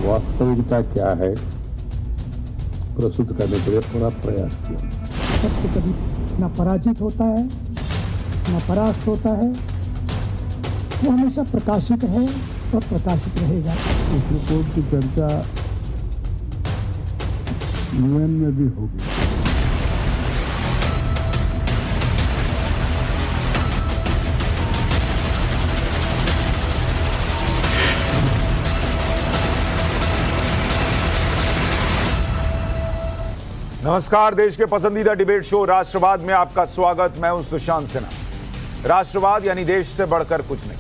वास्तविकता क्या है प्रस्तुत करने के लिए पूरा प्रयास किया। सत्य कभी न पराजित होता है न परास्त होता है, वो हमेशा प्रकाशित है और प्रकाशित रहेगा। इस रिपोर्ट की चर्चा यूएन में भी होगी। नमस्कार, देश के पसंदीदा डिबेट शो राष्ट्रवाद में आपका स्वागत। मैं हूं सुशांत सिन्हा। राष्ट्रवाद यानी देश से बढ़कर कुछ नहीं।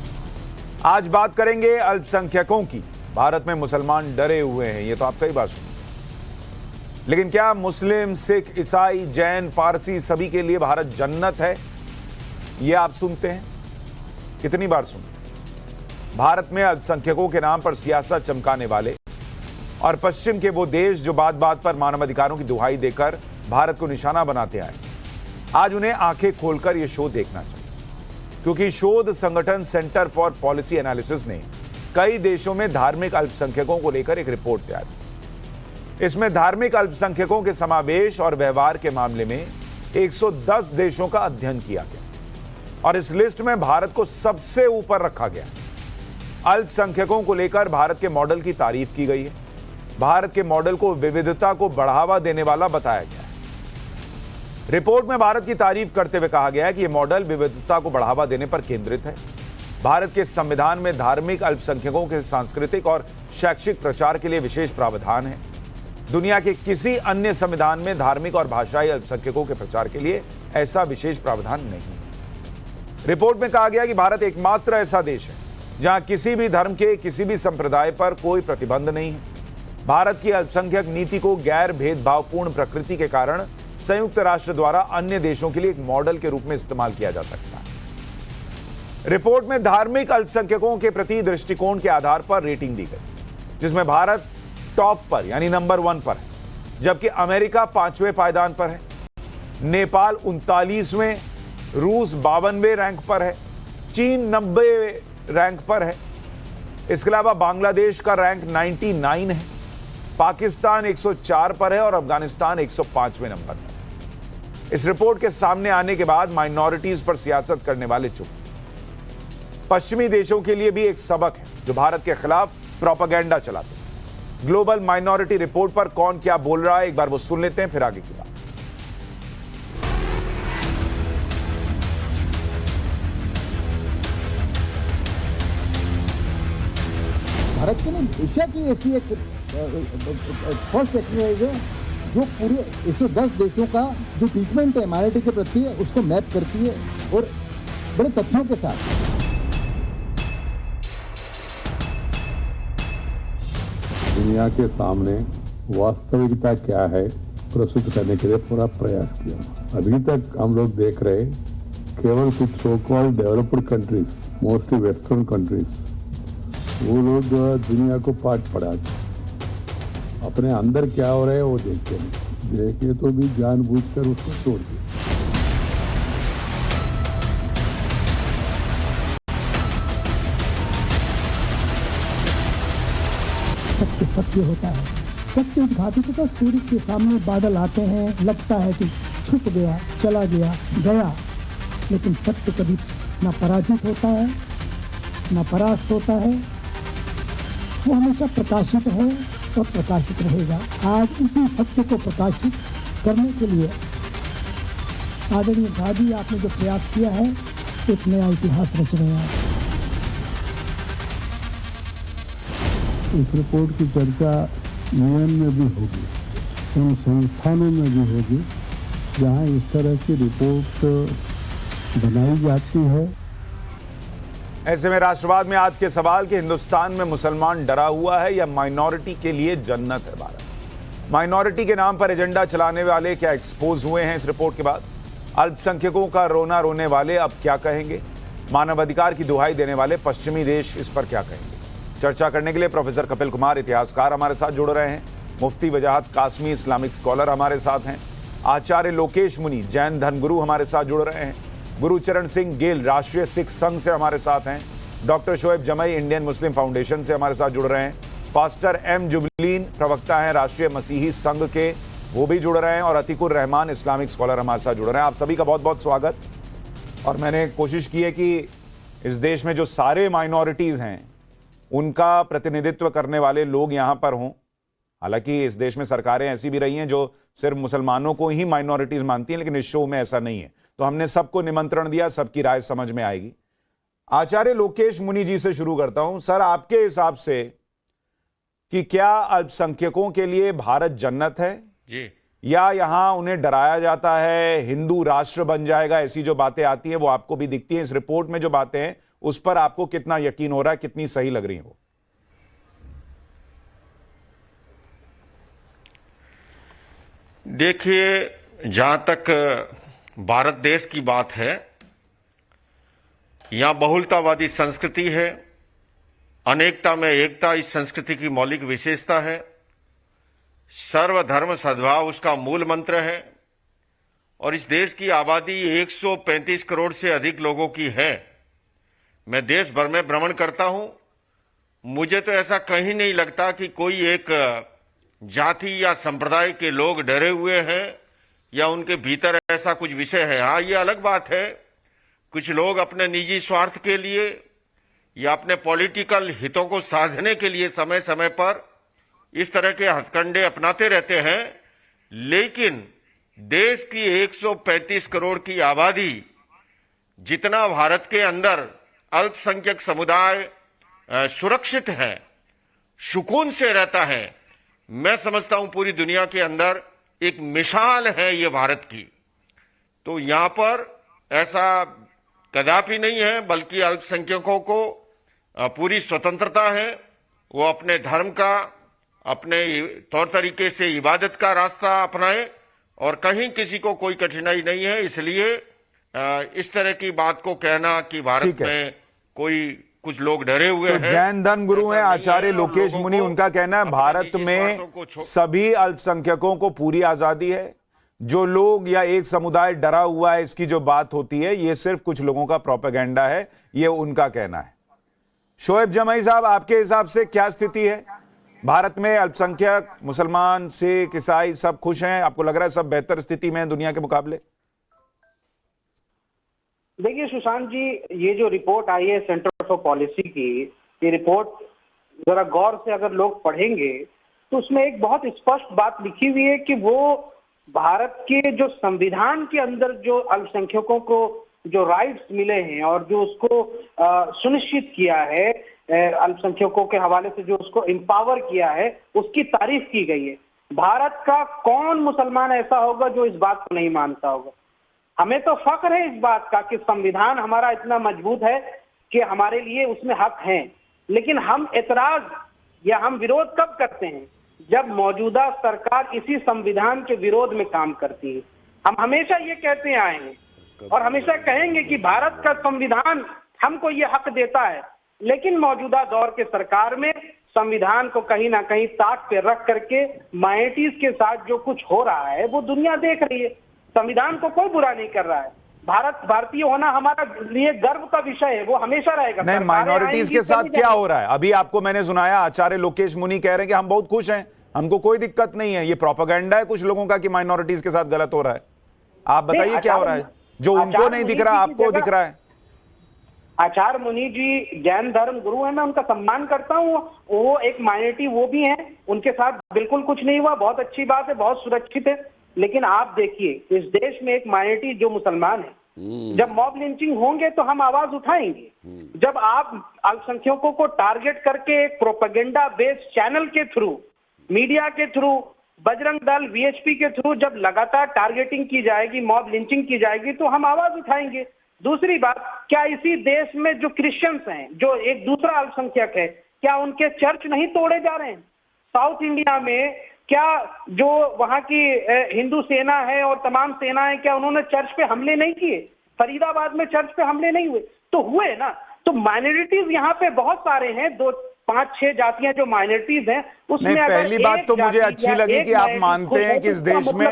आज बात करेंगे अल्पसंख्यकों की। भारत में मुसलमान डरे हुए हैं, ये तो आप कई बार सुने, लेकिन क्या मुस्लिम, सिख, ईसाई, जैन, पारसी सभी के लिए भारत जन्नत है? ये आप सुनते हैं, कितनी बार सुनते हैं? भारत में अल्पसंख्यकों के नाम पर सियासत चमकाने वाले और पश्चिम के वो देश जो बात बात पर मानवाधिकारों की दुहाई देकर भारत को निशाना बनाते आए, आज उन्हें आंखें खोलकर यह शो देखना चाहिए, क्योंकि शोध संगठन सेंटर फॉर पॉलिसी एनालिसिस ने कई देशों में धार्मिक अल्पसंख्यकों को लेकर एक रिपोर्ट तैयार की। इसमें धार्मिक अल्पसंख्यकों के समावेश और व्यवहार के मामले में 110 देशों का अध्ययन किया गया और इस लिस्ट में भारत को सबसे ऊपर रखा गया। अल्पसंख्यकों को लेकर भारत के मॉडल की तारीफ की गई है। भारत के मॉडल को विविधता को बढ़ावा देने वाला बताया गया है। रिपोर्ट में भारत की तारीफ करते हुए कहा गया है कि यह मॉडल विविधता को बढ़ावा देने पर केंद्रित है। भारत के संविधान में धार्मिक अल्पसंख्यकों के सांस्कृतिक और शैक्षिक प्रचार के लिए विशेष प्रावधान है। दुनिया के किसी अन्य संविधान में धार्मिक और भाषाई अल्पसंख्यकों के प्रचार के लिए ऐसा विशेष प्रावधान नहीं। रिपोर्ट में कहा गया कि भारत एकमात्र ऐसा देश है जहां किसी भी धर्म के किसी भी संप्रदाय पर कोई प्रतिबंध नहीं है। भारत की अल्पसंख्यक नीति को गैर भेदभावपूर्ण प्रकृति के कारण संयुक्त राष्ट्र द्वारा अन्य देशों के लिए एक मॉडल के रूप में इस्तेमाल किया जा सकता है। रिपोर्ट में धार्मिक अल्पसंख्यकों के प्रति दृष्टिकोण के आधार पर रेटिंग दी गई, जिसमें भारत टॉप पर यानी नंबर 1 पर है, जबकि अमेरिका 5वें पायदान पर है, नेपाल 39वें, रूस 52वें रैंक पर है, चीन 90वें रैंक पर है। इसके अलावा बांग्लादेश का रैंक 99 है, पाकिस्तान 104 पर है और अफगानिस्तान 105वें नंबर पर। इस रिपोर्ट के सामने आने के बाद माइनॉरिटीज पर सियासत करने वाले चुप। पश्चिमी देशों के लिए भी एक सबक है जो भारत के खिलाफ प्रोपेगेंडा चलाते हैं। ग्लोबल माइनॉरिटी रिपोर्ट पर कौन क्या बोल रहा है, एक बार वो सुन लेते हैं, फिर आगे की बात। भारत के लिए एशिया की ऐसी एक फर्स्ट एक्सरसाइज है जो पूरे 110 देशों का जो ट्रीटमेंट है माइनॉरिटी के प्रति है उसको मैप करती है और बड़े तथ्यों के साथ। दुनिया के सामने वास्तविकता क्या है प्रस्तुत करने के लिए पूरा प्रयास किया। अभी तक हम लोग देख रहे केवल कुछ so called developed countries, mostly western countries, वो लोग दुनिया को पाठ पढ़ाते, अपने अंदर क्या हो रहा है वो देखते नहीं, देखे तो भी जानबूझकर उसको छोड़ दिया। सत्य सत्य होता है। सत्य उद्घाटित होता है। सूर्य के सामने बादल आते हैं, लगता है कि छुप गया, चला गया, गया, लेकिन सत्य कभी न पराजित होता है न परास्त होता है, वो हमेशा प्रकाशित है और प्रकाशित रहेगा। आज उसी सत्य को प्रकाशित करने के लिए आदरणीय दादी आपने जो प्रयास किया है, एक नया इतिहास रच रहे हैं। इस रिपोर्ट की चर्चा यूएन में भी होगी, उन संस्थानों में भी होगी जहां इस तरह की रिपोर्ट बनाई जाती है। ऐसे में राष्ट्रवाद में आज के सवाल कि हिंदुस्तान में मुसलमान डरा हुआ है या माइनॉरिटी के लिए जन्नत है भारत? माइनॉरिटी के नाम पर एजेंडा चलाने वाले क्या एक्सपोज हुए हैं इस रिपोर्ट के बाद? अल्पसंख्यकों का रोना रोने वाले अब क्या कहेंगे? मानवाधिकार की दुहाई देने वाले पश्चिमी देश इस पर क्या कहेंगे? चर्चा करने के लिए प्रोफेसर कपिल कुमार इतिहासकार हमारे साथ जुड़ रहे हैं, मुफ्ती वजाहत कासमी इस्लामिक स्कॉलर हमारे साथ हैं, आचार्य लोकेश मुनि जैन धर्मगुरु हमारे साथ जुड़ रहे हैं, गुरुचरण सिंह गेल राष्ट्रीय सिख संघ से हमारे साथ हैं, doctor Shoaib Jamai Indian Muslim Foundation से हमारे साथ जुड़ रहे हैं, पास्टर एम जुबलीन प्रवक्ता हैं राष्ट्रीय मसीही संघ के, वो भी जुड़ रहे हैं, और अतीकुर रहमान इस्लामिक स्कॉलर हमारे साथ जुड़ रहे हैं। आप सभी का बहुत बहुत स्वागत। और मैंने कोशिश की है कि इस देश में जो सारे माइनॉरिटीज हैं उनका प्रतिनिधित्व करने वाले लोग यहां पर हों। हालांकि इस देश में सरकारें ऐसी भी रही हैं जो सिर्फ मुसलमानों को ही माइनॉरिटीज मानती हैं, लेकिन इस शो में ऐसा नहीं है। तो हमने सबको निमंत्रण दिया, सबकी राय समझ में आएगी। आचार्य लोकेश मुनि जी से शुरू करता हूं। सर, आपके हिसाब से कि क्या अल्पसंख्यकों के लिए भारत जन्नत है जी, या यहां उन्हें डराया जाता है, हिंदू राष्ट्र बन जाएगा, ऐसी जो बातें आती हैं वो आपको भी दिखती हैं? इस रिपोर्ट में जो बातें हैं उस पर आपको कितना यकीन हो रहा है, कितनी सही लग रही है वो? देखिए, जहां तक भारत देश की बात है, यहां बहुलतावादी संस्कृति है, अनेकता में एकता इस संस्कृति की मौलिक विशेषता है, सर्वधर्म सद्भाव उसका मूल मंत्र है, और इस देश की आबादी 135 करोड़ से अधिक लोगों की है। मैं देश भर में भ्रमण करता हूं, मुझे तो ऐसा कहीं नहीं लगता कि कोई एक जाति या संप्रदाय के लोग डरे हुए हैं या उनके भीतर ऐसा कुछ विषय है। हाँ, ये अलग बात है, कुछ लोग अपने निजी स्वार्थ के लिए या अपने पॉलिटिकल हितों को साधने के लिए समय समय पर इस तरह के हथकंडे अपनाते रहते हैं, लेकिन देश की 135 करोड़ की आबादी, जितना भारत के अंदर अल्पसंख्यक समुदाय सुरक्षित है, सुकून से रहता है, मैं समझता हूं पूरी दुनिया के अंदर एक मिसाल है ये भारत की। तो यहां पर ऐसा कदापि नहीं है, बल्कि अल्पसंख्यकों को पूरी स्वतंत्रता है। वो अपने धर्म का, अपने तौर तरीके से इबादत का रास्ता अपनाए और कहीं किसी को कोई कठिनाई नहीं है। इसलिए इस तरह की बात को कहना कि भारत में कोई कुछ लोग डरे हुए हैं। जैन धर्म गुरु हैं आचार्य लोकेश मुनि, उनका कहना है भारत में सभी अल्पसंख्यकों को पूरी आजादी है। जो लोग या एक समुदाय डरा हुआ है, इसकी जो बात होती है, ये सिर्फ कुछ लोगों का प्रोपेगेंडा है, ये उनका कहना है। शोएब जमाई साहब, आपके हिसाब से क्या स्थिति है भारत में? अल्पसंख्यक, मुसलमान, सिख, ईसाई सब खुश हैं? आपको लग रहा है सब बेहतर स्थिति में है दुनिया के मुकाबले? देखिए सुशांत जी, ये जो रिपोर्ट आई है सेंटर फॉर पॉलिसी की, ये रिपोर्ट जरा गौर से अगर लोग पढ़ेंगे तो उसमें एक बहुत स्पष्ट बात लिखी हुई है कि वो भारत के जो संविधान के अंदर जो अल्पसंख्यकों को जो राइट्स मिले हैं और जो उसको सुनिश्चित किया है, अल्पसंख्यकों के हवाले से जो उसको एम्पावर किया है, उसकी तारीफ की गई है। भारत का कौन मुसलमान ऐसा होगा जो इस बात को नहीं मानता होगा? हमें तो फख्र है इस बात का कि संविधान हमारा इतना मजबूत है कि हमारे लिए उसमें हक हैं। लेकिन हम एतराज या हम विरोध कब करते हैं? जब मौजूदा सरकार इसी संविधान के विरोध में काम करती है। हम हमेशा ये कहते आए हैं और हमेशा कहेंगे कि भारत का संविधान हमको ये हक देता है, लेकिन मौजूदा दौर के सरकार में संविधान को कहीं ना कहीं ताक पे रख करके माइनॉरिटीज के साथ जो कुछ हो रहा है वो दुनिया देख रही है। संविधान को कोई बुरा नहीं कर रहा है। भारतीय होना हमारा लिए गर्व का विषय है, वो हमेशा रहेगा। नहीं, माइनॉरिटीज के साथ क्या हो रहा है? अभी आपको मैंने सुनाया, आचार्य लोकेश मुनि कह रहे हैं कि हम बहुत खुश हैं, हमको कोई दिक्कत नहीं है। ये प्रोपेगेंडा है कुछ लोगों का कि माइनॉरिटीज के साथ गलत हो रहा है। आप बताइए क्या हो रहा है जो उनको नहीं दिख रहा, आपको दिख रहा है? आचार्य मुनि जी जैन धर्म गुरु है, मैं उनका सम्मान करता हूँ। वो एक माइनॉरिटी वो भी हैं, उनके साथ बिल्कुल कुछ नहीं हुआ, बहुत अच्छी बात है, बहुत सुरक्षित है। लेकिन आप देखिए, इस देश में एक माइनॉरिटी जो मुसलमान है, जब मॉब लिंचिंग होंगे तो हम आवाज उठाएंगे। जब आप अल्पसंख्यकों को टारगेट करके एक प्रोपेगेंडा बेस्ड चैनल के थ्रू, मीडिया के थ्रू, बजरंग दल, वीएचपी के थ्रू जब लगातार टारगेटिंग की जाएगी, मॉब लिंचिंग की जाएगी, तो हम आवाज उठाएंगे। दूसरी बात, क्या इसी देश में जो क्रिश्चियंस हैं, जो एक दूसरा अल्पसंख्यक है, क्या उनके चर्च नहीं तोड़े जा रहे हैं? साउथ इंडिया में क्या जो वहां की हिंदू सेना है और तमाम सेनाएं, क्या उन्होंने चर्च पे हमले नहीं किए? फरीदाबाद में चर्च पे हमले नहीं हुए? तो हुए ना। तो माइनॉरिटीज यहाँ पे बहुत सारे हैं, 2, 5, 6 जातियां जो माइनॉरिटीज हैं, उसमें पहली बात तो मुझे अच्छी लगी कि आप मानते हैं कि इस देश में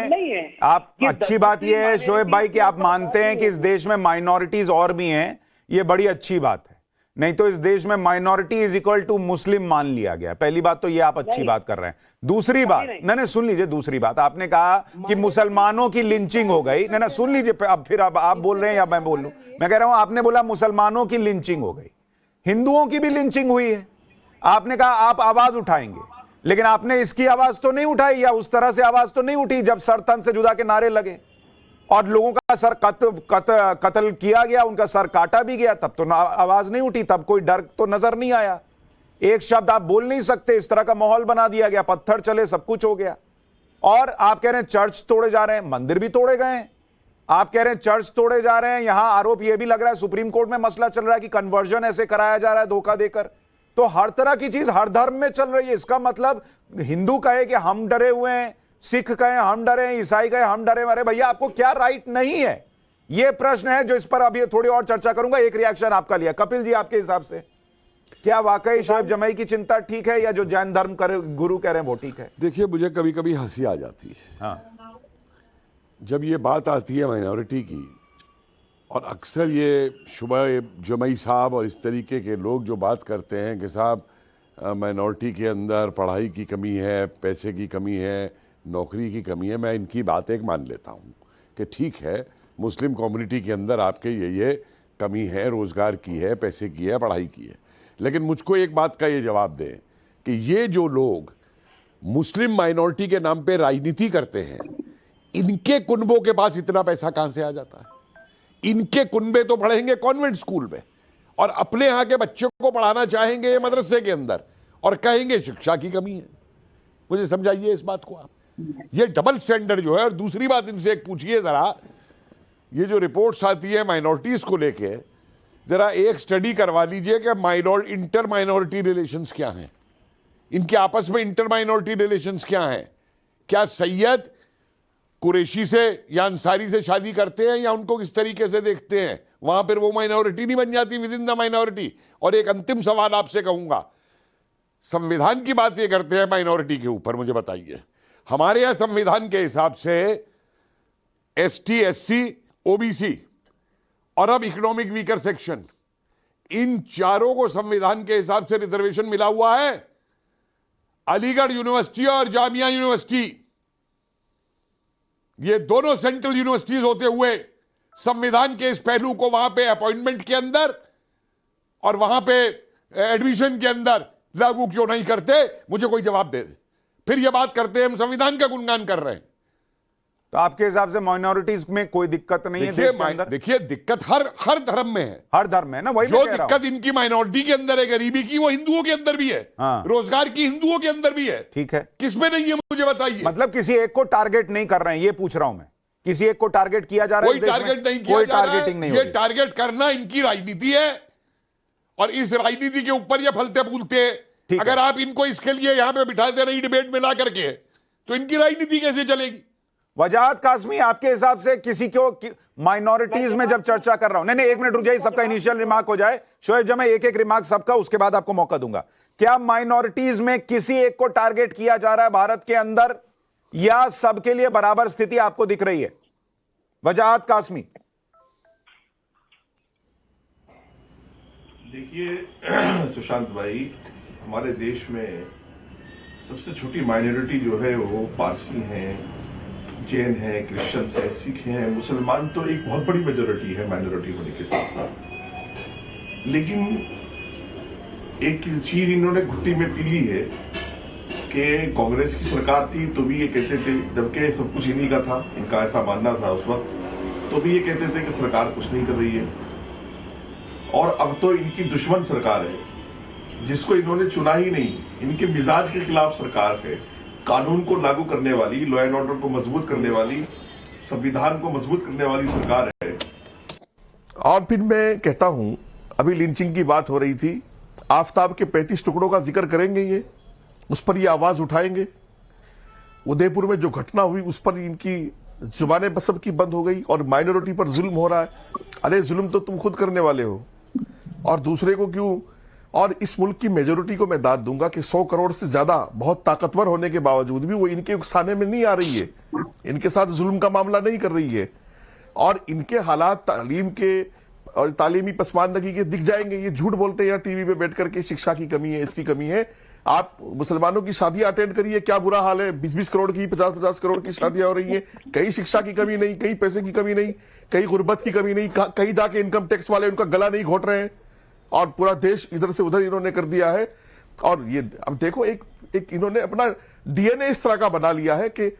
आप, अच्छी बात यह है शोएब भाई कि आप मानते हैं कि इस देश में माइनॉरिटीज और भी हैं, ये बड़ी अच्छी बात है। नहीं तो इस देश में माइनॉरिटी इज इक्वल टू मुस्लिम मान लिया गया। पहली बात तो ये आप अच्छी बात कर रहे हैं। दूसरी बात, नहीं सुन लीजिए, दूसरी बात आपने कहा कि मुसलमानों की लिंचिंग हो गई। नहीं सुन लीजिए, अब फिर आप बोल रहे हैं या मैं बोल लूं? मैं कह रहा हूं आपने बोला मुसलमानों की लिंचिंग हो गई, हिंदुओं की भी लिंचिंग हुई है। आपने कहा आप आवाज उठाएंगे, लेकिन आपने इसकी आवाज तो नहीं उठाई, या उस तरह से आवाज तो नहीं उठी जब सर तन से जुदा के नारे लगे और लोगों का सर कत्ल किया गया, उनका सर काटा भी गया, तब तो आवाज नहीं उठी, तब कोई डर तो नजर नहीं आया। एक शब्द आप बोल नहीं सकते, इस तरह का माहौल बना दिया गया, पत्थर चले, सब कुछ हो गया। और आप कह रहे हैं चर्च तोड़े जा रहे हैं, मंदिर भी तोड़े गए हैं। आप कह रहे हैं चर्च तोड़े जा रहे हैं, यहां आरोप यह भी लग रहा है, सुप्रीम कोर्ट में मसला चल रहा है कि कन्वर्जन ऐसे कराया जा रहा है धोखा देकर। तो हर तरह की चीज हर धर्म में चल रही है। इसका मतलब हिंदू कहे कि हम डरे हुए हैं, सिख कहे हम डरे हैं, ईसाई कहे हम डरे। अरे भैया, आपको क्या राइट नहीं है? यह प्रश्न है जो इस पर अभी थोड़ी और चर्चा करूंगा। एक रिएक्शन आपका लिया। कपिल जी, आपके हिसाब से क्या वाकई शोएब जमई की चिंता ठीक है, या जो जैन धर्म गुरु कह रहे हैं वो ठीक है? देखिए, मुझे कभी कभी हंसी आ जाती है हाँ, जब ये बात आती है माइनॉरिटी की, और अक्सर ये शोएब जमई साहब और इस तरीके के लोग जो बात करते हैं कि साहब माइनॉरिटी के अंदर पढ़ाई की कमी है, पैसे की कमी है, नौकरी की कमी है। मैं इनकी बात एक मान लेता हूँ कि ठीक है, मुस्लिम कम्युनिटी के अंदर आपके ये कमी है, रोज़गार की है, पैसे की है, पढ़ाई की है। लेकिन मुझको एक बात का ये जवाब दें कि ये जो लोग मुस्लिम माइनॉरिटी के नाम पे राजनीति करते हैं, इनके कुनबों के पास इतना पैसा कहाँ से आ जाता है? इनके कुनबे तो पढ़ेंगे कॉन्वेंट स्कूल में और अपने यहाँ के बच्चों को पढ़ाना चाहेंगे मदरसे के अंदर और कहेंगे शिक्षा की कमी है। मुझे समझाइए इस बात को आप। ये डबल स्टैंडर्ड जो है। और दूसरी बात इनसे एक पूछिए जरा, ये जो रिपोर्ट्स आती है माइनॉरिटीज को लेके, जरा एक स्टडी करवा लीजिए कि इंटर माइनॉरिटी रिलेशंस क्या हैं, इनके आपस में इंटर माइनॉरिटी रिलेशंस क्या हैं। क्या सैयद कुरैशी से या अंसारी से शादी करते हैं, या उनको किस तरीके से देखते हैं? वहां पर वो माइनॉरिटी नहीं बन जाती विद इन द माइनॉरिटी। और एक अंतिम सवाल आपसे कहूंगा, संविधान की बात ये करते हैं माइनॉरिटी के ऊपर, मुझे बताइए, हमारे यहां संविधान के हिसाब से एसटी, एससी, ओबीसी और अब इकोनॉमिक वीकर सेक्शन, इन चारों को संविधान के हिसाब से रिजर्वेशन मिला हुआ है। अलीगढ़ यूनिवर्सिटी और जामिया यूनिवर्सिटी, ये दोनों सेंट्रल यूनिवर्सिटीज होते हुए संविधान के इस पहलू को वहां पे अपॉइंटमेंट के अंदर और वहां पे एडमिशन के अंदर लागू क्यों नहीं करते? मुझे कोई जवाब दे दे। फिर ये बात करते हैं हम संविधान का गुणगान कर रहे हैं। तो आपके हिसाब से माइनॉरिटीज में कोई दिक्कत नहीं है देश के अंदर? देखिए, दिक्कत हर धर्म में है। हर धर्म में ना, वही जो दिक्कत इनकी माइनॉरिटी के अंदर है गरीबी की, वो हिंदुओं के अंदर भी है। हाँ। रोजगार की हिंदुओं के अंदर भी है। ठीक है, किसमें नहीं है मुझे बताइए। मतलब किसी एक को टारगेट नहीं कर रहे हैं, ये पूछ रहा हूं मैं। किसी एक को टारगेट किया जा रहा है? कोई टारगेट नहीं किया जा रहा है। ये टारगेट करना इनकी राजनीति है और इस राजनीति के ऊपर ये फलते फूलते। अगर आप इनको इसके लिए यहां पे बिठाते नहीं डिबेट में ला करके, तो इनकी राजनीति कैसे चलेगी? वजाहत कासमी, आपके हिसाब से किसी को माइनॉरिटीज में जब चर्चा कर रहा हूं, नहीं एक मिनट रुक जाइए, सबका इनिशियल रिमार्क हो जाए। शोएब जमई, एक रिमार्क सबका, उसके बाद आपको मौका दूंगा। क्या माइनॉरिटीज में किसी एक को टारगेट किया जा रहा है भारत के अंदर, या सबके लिए बराबर स्थिति आपको दिख रही है? वजाहत कासमी। देखिए सुशांत भाई, हमारे देश में सबसे छोटी माइनॉरिटी जो है वो पारसी हैं, जैन हैं, क्रिश्चियंस हैं, सिख हैं, मुसलमान तो एक बहुत बड़ी मेजोरिटी है माइनॉरिटी होने के साथ साथ। लेकिन एक चीज इन्होंने घुट्टी में पी ली है कि कांग्रेस की सरकार थी तो भी ये कहते थे, जबकि सब कुछ इन्हीं का था, इनका ऐसा मानना था उस वक्त, तो भी ये कहते थे कि सरकार कुछ नहीं कर रही है। और अब तो इनकी दुश्मन सरकार है, जिसको इन्होंने चुना ही नहीं, इनके मिजाज के खिलाफ सरकार है, कानून को लागू करने वाली, लॉ एंड ऑर्डर को मजबूत करने वाली, संविधान को मजबूत करने वाली सरकार है। और फिर मैं कहता हूं, अभी लिंचिंग की बात हो रही थी, आफताब के 35 टुकड़ों का जिक्र करेंगे ये, उस पर ये आवाज उठाएंगे। उदयपुर में जो घटना हुई उस पर इनकी जुबानें सबकी बंद हो गई, और माइनॉरिटी पर जुल्म हो रहा है। अरे जुल्म तो तुम खुद करने वाले हो, और दूसरे को क्यों? और इस मुल्क की मेजोरिटी को मैं दाद दूंगा कि 100 करोड़ से ज्यादा बहुत ताकतवर होने के बावजूद भी वो इनके उकसाने में नहीं आ रही है, इनके साथ जुल्म का मामला नहीं कर रही है। और इनके हालात तालीम के, और तालीमी पसमानदगी के दिख जाएंगे। ये झूठ बोलते हैं यार टीवी पे बैठ करके, शिक्षा की कमी है, इसकी कमी है। आप मुसलमानों की शादियां अटेंड करिए, क्या बुरा हाल है। 20-20 करोड़ की, 50-50 करोड़ की शादियां हो रही हैं। कहीं शिक्षा की कमी नहीं, कहीं पैसे की कमी नहीं, कहीं गुर्बत की कमी नहीं, कहीं जाके इनकम टैक्स वाले उनका गला नहीं घोट रहे हैं, और पूरा देश इधर से उधर इन्होंने कर दिया है। और ये अब देखो, एक इन्होंने अपना डीएनए इस तरह का बना लिया है कि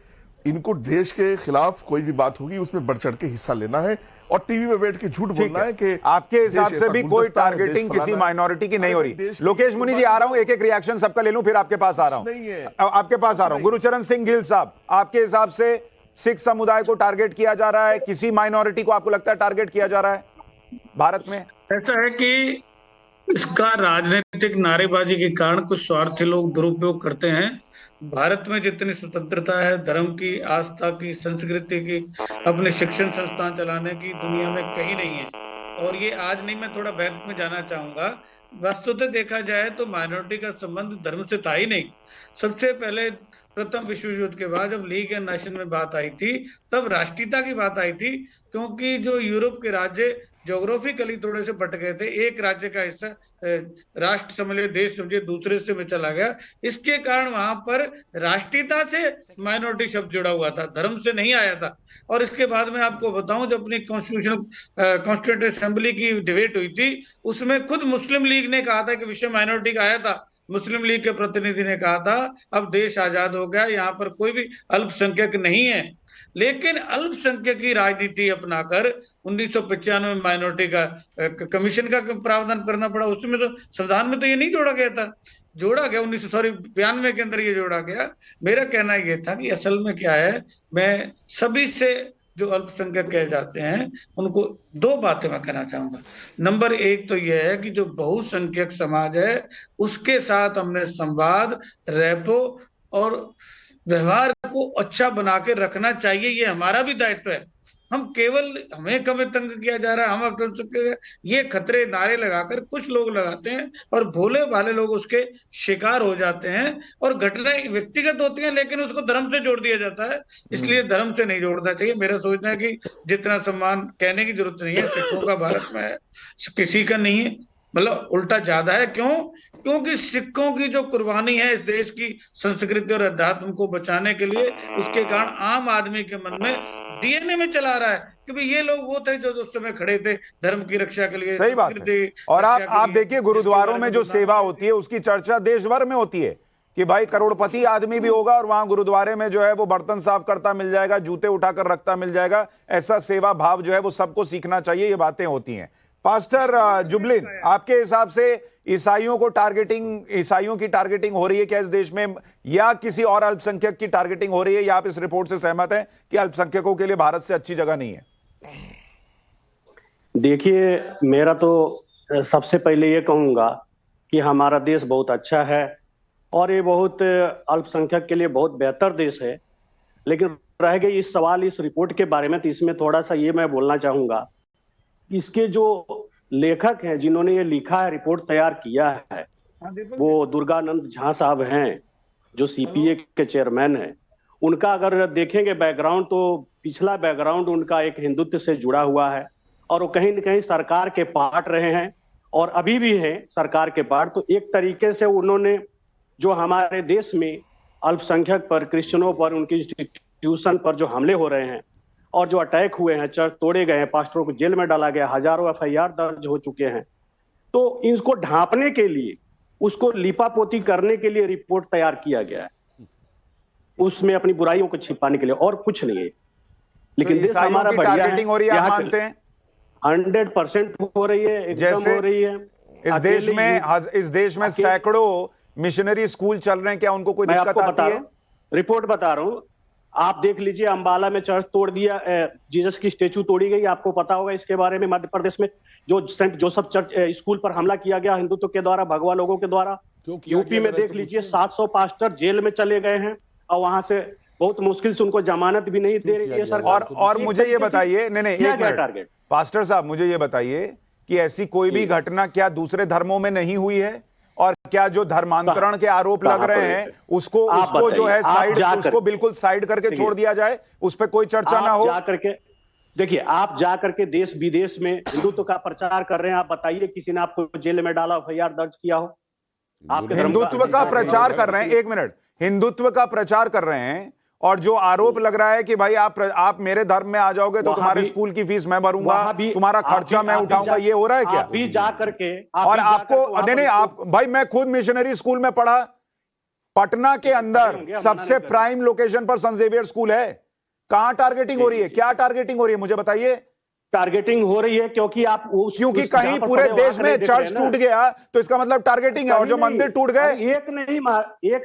इनको देश के खिलाफ कोई भी बात होगी उसमें बढ़ चढ़ के हिस्सा लेना है और टीवी में बैठ के झूठ बोलना है कि आपके हिसाब से भी कोई टारगेटिंग किसी माइनॉरिटी की नहीं हो रही। लोकेश मुनि जी, आ रहा हूं, एक एक रिएक्शन सबका ले लूं, फिर आपके पास आ रहा हूं। आपके पास आ रहा हूं गुरुचरण सिंह गिल साहब, आपके हिसाब से सिख समुदाय को टारगेट किया जा रहा है, किसी माइनॉरिटी को आपको लगता है टारगेट किया जा रहा है भारत में? ऐसा है कि इसका राजनीतिक नारेबाजी के कारण कुछ स्वार्थी लोग दुरुपयोग करते हैं। भारत में जितनी स्वतंत्रता है धर्म की, आस्था की, संस्कृति की, अपने शिक्षण संस्थान चलाने की, दुनिया में कहीं नहीं है। और ये आज नहीं, मैं थोड़ा बैक में जाना चाहूंगा। वस्तुतः देखा जाए तो माइनॉरिटी का संबंध धर्म से था ही नहीं। सबसे पहले प्रथम विश्व युद्ध के बाद जब लीग एंड नेशन में बात आई थी, तब राष्ट्रीयता की बात आई थी, क्योंकि जो यूरोप के राज्य ज्योग्राफिकली थोड़े से बट गए थे, एक राज्य का हिस्सा राष्ट्र समझ देश समझे दूसरे से में चला गया। इसके कारण वहां पर राष्ट्रीयता से माइनॉरिटी शब्द जुड़ा हुआ था, धर्म से नहीं आया था। और इसके बाद में आपको बताऊं, जब अपनी कॉन्स्टिट्यूएंट असेंबली की डिबेट हुई थी, उसमें खुद मुस्लिम लीग ने कहा था कि विषय माइनॉरिटी का आया था। मुस्लिम लीग के प्रतिनिधि ने कहा था अब देश आजाद हो गया, यहाँ पर कोई भी अल्पसंख्यक नहीं है। लेकिन अल्पसंख्यक की राजनीति अपनाकर 1995 में माइनॉरिटी का कमीशन का प्रावधान करना पड़ा। उसमें तो संविधान में तो ये नहीं जोड़ा गया था, जोड़ा गया 1992 के अंदर ये जोड़ा गया। मेरा कहना ये था कि असल में क्या है, मैं सभी से जो अल्पसंख्यक कहे जाते हैं उनको दो बातें मैं कहना चाहूंगा। नंबर एक तो यह है कि जो बहुसंख्यक समाज है उसके साथ हमने संवाद, रेपो और व्यवहार को अच्छा बना के रखना चाहिए, ये हमारा भी दायित्व है। हम केवल हमें कभी तंग किया जा रहा है, हम अब ये खतरे नारे लगाकर कुछ लोग लगाते हैं और भोले भाले लोग उसके शिकार हो जाते हैं और घटनाएं व्यक्तिगत होती हैं, लेकिन उसको धर्म से जोड़ दिया जाता है। इसलिए धर्म से नहीं जोड़ना चाहिए। मेरा सोचना है कि जितना सम्मान कहने की जरूरत नहीं है, सिखों का भारत में है, किसी का नहीं है, मतलब उल्टा ज्यादा है। क्यों? क्योंकि सिखों की जो कुर्बानी है इस देश की संस्कृति और अध्यात्म को बचाने के लिए, उसके कारण आम आदमी के मन में डीएनए में चला रहा है कि भाई ये लोग वो थे जो उस समय खड़े थे धर्म की रक्षा के लिए। सही बात है। और आप देखिए गुरुद्वारों में जो सेवा होती है उसकी चर्चा देश भर में होती है कि भाई करोड़पति आदमी भी होगा और वहां गुरुद्वारे में जो है वो बर्तन साफ करता मिल जाएगा, जूते उठाकर रखता मिल जाएगा। ऐसा सेवा भाव जो है वो सबको सीखना चाहिए, ये बातें होती हैं। पास्टर जुबलिन, आपके हिसाब से ईसाइयों की टारगेटिंग हो रही है क्या इस देश में, या किसी और अल्पसंख्यक की टारगेटिंग हो रही है, या आप इस रिपोर्ट से सहमत हैं कि अल्पसंख्यकों के लिए भारत से अच्छी जगह नहीं है? देखिए, मेरा तो सबसे पहले ये कहूंगा कि हमारा देश बहुत अच्छा है और ये बहुत अल्पसंख्यक के लिए बहुत बेहतर देश है। लेकिन रह गई इस सवाल इस रिपोर्ट के बारे में, तो इसमें थोड़ा सा ये मैं बोलना चाहूंगा, इसके जो लेखक हैं जिन्होंने ये लिखा है, रिपोर्ट तैयार किया है, वो दुर्गानंद झा साहब हैं जो सीपीए के चेयरमैन हैं। उनका अगर देखेंगे बैकग्राउंड, तो पिछला बैकग्राउंड उनका एक हिंदुत्व से जुड़ा हुआ है और वो कहीं न कहीं सरकार के पार्ट रहे हैं और अभी भी है सरकार के पार्ट। तो एक तरीके से उन्होंने जो हमारे देश में अल्पसंख्यक पर, क्रिश्चियनों पर, उनकी इंस्टीट्यूशन पर जो हमले हो रहे हैं और जो अटैक हुए हैं, चर्च तोड़े गए हैं, पास्टरों को जेल में डाला गया, हजारों एफआईआर दर्ज हो चुके हैं, तो इसको ढांपने के लिए, उसको लिपापोती करने के लिए रिपोर्ट तैयार किया गया है, उसमें अपनी बुराइयों को छिपाने के लिए, और कुछ नहीं है। लेकिन तो देश हमारा बढ़िया है, हो रही है, आप मानते हैं? 100% हो रही है, एकदम हो रही है। इस देश में सैकड़ों मिशनरी स्कूल चल रहे हैं, क्या उनको कोई दिक्कत आती है? रिपोर्ट बता रहा हूं, आप देख लीजिए, अंबाला में चर्च तोड़ दिया, जीसस की स्टेचू तोड़ी गई, आपको पता होगा इसके बारे में। मध्य प्रदेश में जो सेंट जोसेफ चर्च स्कूल पर हमला किया गया हिंदुत्व के द्वारा, भगवा लोगों के द्वारा। यूपी में देख लीजिए 700 पास्टर जेल में चले गए हैं और वहां से बहुत मुश्किल से उनको जमानत भी नहीं दे रही है सरकार। और मुझे ये बताइए, नहीं एक मिनट पास्टर साहब, मुझे ये बताइए कि ऐसी कोई भी घटना क्या दूसरे धर्मों में नहीं हुई है? और क्या जो धर्मांतरण के आरोप लग रहे हैं उसको जो है साइड, उसको बिल्कुल साइड करके छोड़ दिया जाए, उस पर कोई चर्चा ना हो? देखिए, आप जा करके देश विदेश में हिंदुत्व का प्रचार कर रहे हैं, आप बताइए किसी ने आपको जेल में डाला, एफआईआर दर्ज किया हो? आपके धर्म हिंदुत्व का प्रचार कर रहे हैं, एक मिनट, हिंदुत्व का प्रचार कर रहे हैं और जो आरोप लग रहा है कि भाई आप मेरे धर्म में आ जाओगे तो तुम्हारे स्कूल की फीस मैं भरूंगा, तुम्हारा खर्चा मैं उठाऊंगा, ये हो रहा है क्या? आप भी जा करके और आपको नहीं, आप भाई, मैं खुद मिशनरी स्कूल में पढ़ा, पटना के अंदर सबसे प्राइम लोकेशन पर संत जेवियर स्कूल है। कहां टारगेटिंग हो रही है? क्या टारगेटिंग हो रही है मुझे बताइए। टारगेटिंग हो रही है क्योंकि आप क्योंकि कहीं पूरे देश में चर्च टूट गया तो इसका मतलब टारगेटिंग है, और जो मंदिर टूट गए एक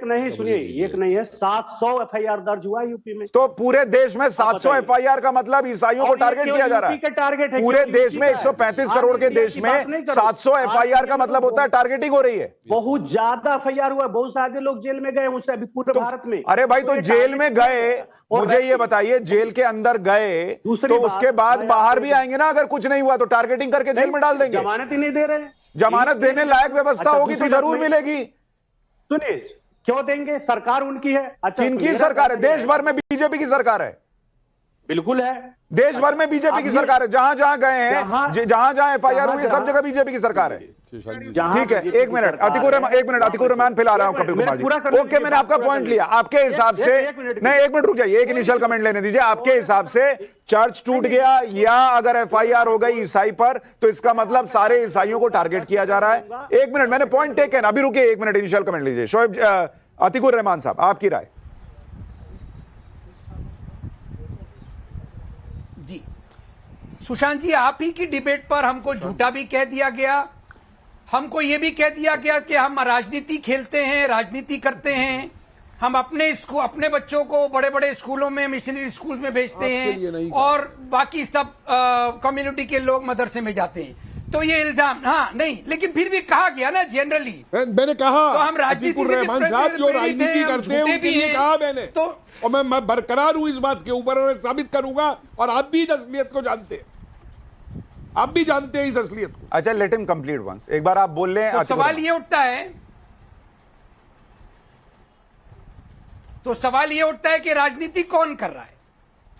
नहीं सुनिए, एक नहीं है, 700 एफआईआर दर्ज हुआ यूपी में। तो पूरे देश में 700 एफआईआर का मतलब ईसाइयों को टारगेट किया जा रहा है। पूरे देश में 135 करोड़ के देश में 700 एफआईआर का मतलब होता है टारगेटिंग हो रही है। बहुत ज्यादा एफआईआर हुआ, बहुत सारे लोग जेल में गए उससे अभी पूरे भारत में। अरे भाई, तो जेल में गए, मुझे ये बताइए, जेल के अंदर गए तो उसके बाद बाहर भी आएंगे ना, अगर कुछ नहीं हुआ तो टारगेटिंग करके जेल में डाल देंगे। जमानत ही नहीं दे रहे हैं। जमानत देने लायक व्यवस्था होगी तो जरूर मिलेगी। सुनिए, क्यों देंगे? सरकार उनकी है। अच्छा, किनकी सरकार है? देश भर में बीजेपी की सरकार है। बिल्कुल है, देश भर में बीजेपी की सरकार है। जहां जहां गए हैं, जहां जहां एफआईआर हुई, सब जगह बीजेपी की सरकार है। ठीक है, एक मिनट अतिकुर रहमान फिर आ रहा हूं कपिल कुमार जी। ओके, मैंने आपका पॉइंट लिया। आपके हिसाब से नहीं, एक मिनट रुक जाइए, एक इनिशियल कमेंट लेने दीजिए। आपके हिसाब से चर्च टूट गया या अगर एफआईआर हो गई ईसाई पर तो इसका मतलब सारे ईसाइयों को टारगेट किया जा रहा है। एक मिनट, मैंने पॉइंट टेकन, अभी रुकिए, एक मिनट इनिशियल कमेंट लीजिए। शोएब अतिकुर रहमान साहब, आपकी राय। जी, सुशांत जी, आप ही की डिबेट पर हमको झूठा भी कह दिया गया, हमको ये भी कह दिया गया कि हम राजनीति खेलते हैं, राजनीति करते हैं, हम अपने बच्चों को बड़े बड़े स्कूलों में, मिशनरी स्कूल में भेजते हैं और बाकी सब कम्युनिटी के लोग मदरसे में जाते हैं। तो ये इल्जाम, हाँ नहीं, लेकिन फिर भी कहा गया ना जनरली, मैंने कहा तो हम राजनीति जो राजनीति करते हैं उनके लिए कहा मैंने, तो और मैं बरकरार हूं इस बात के ऊपर और साबित करूंगा। और आप भी इस असलियत को जानते हैं, आप भी जानते हैं इस असलियत को। अच्छा, लेट हिम कंप्लीट वंस, एक बार आप बोल लें। तो सवाल ये उठता है कि राजनीति कौन कर रहा है,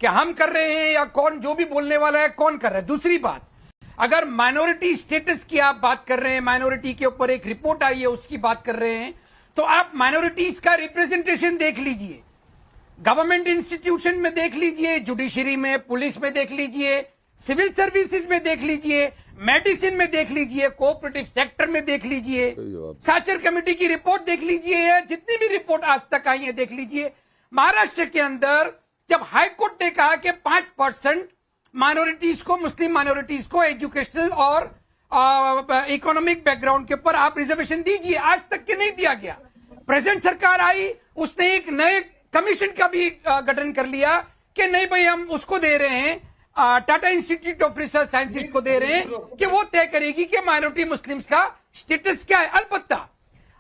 क्या हम कर रहे हैं या कौन, जो भी बोलने वाला है कौन कर रहा है। दूसरी बात, अगर माइनॉरिटी स्टेटस की आप बात कर रहे हैं, माइनॉरिटी के ऊपर एक रिपोर्ट आई है उसकी बात कर रहे हैं, तो आप माइनॉरिटीज का रिप्रेजेंटेशन देख लीजिए, गवर्नमेंट इंस्टीट्यूशन में देख लीजिए, जुडिशरी में, पुलिस में देख लीजिए, सिविल सर्विसेज में देख लीजिए, मेडिसिन में देख लीजिए, कोऑपरेटिव सेक्टर में देख लीजिए, साचर कमेटी की रिपोर्ट देख लीजिए, जितनी भी रिपोर्ट आज तक आई है देख लीजिए। महाराष्ट्र के अंदर जब हाईकोर्ट ने कहा कि 5% माइनॉरिटीज को, मुस्लिम माइनॉरिटीज को एजुकेशनल और इकोनॉमिक बैकग्राउंड के ऊपर आप रिजर्वेशन दीजिए, आज तक के नहीं दिया गया। प्रेजेंट सरकार आई, उसने एक नए कमीशन का भी गठन कर लिया कि नहीं भाई, हम उसको दे रहे हैं, Tata institute of research sciences को दे रहे हैं कि वो तय करेगी कि माइनॉरिटी मुस्लिम्स का स्टेटस क्या है। अलबत्ता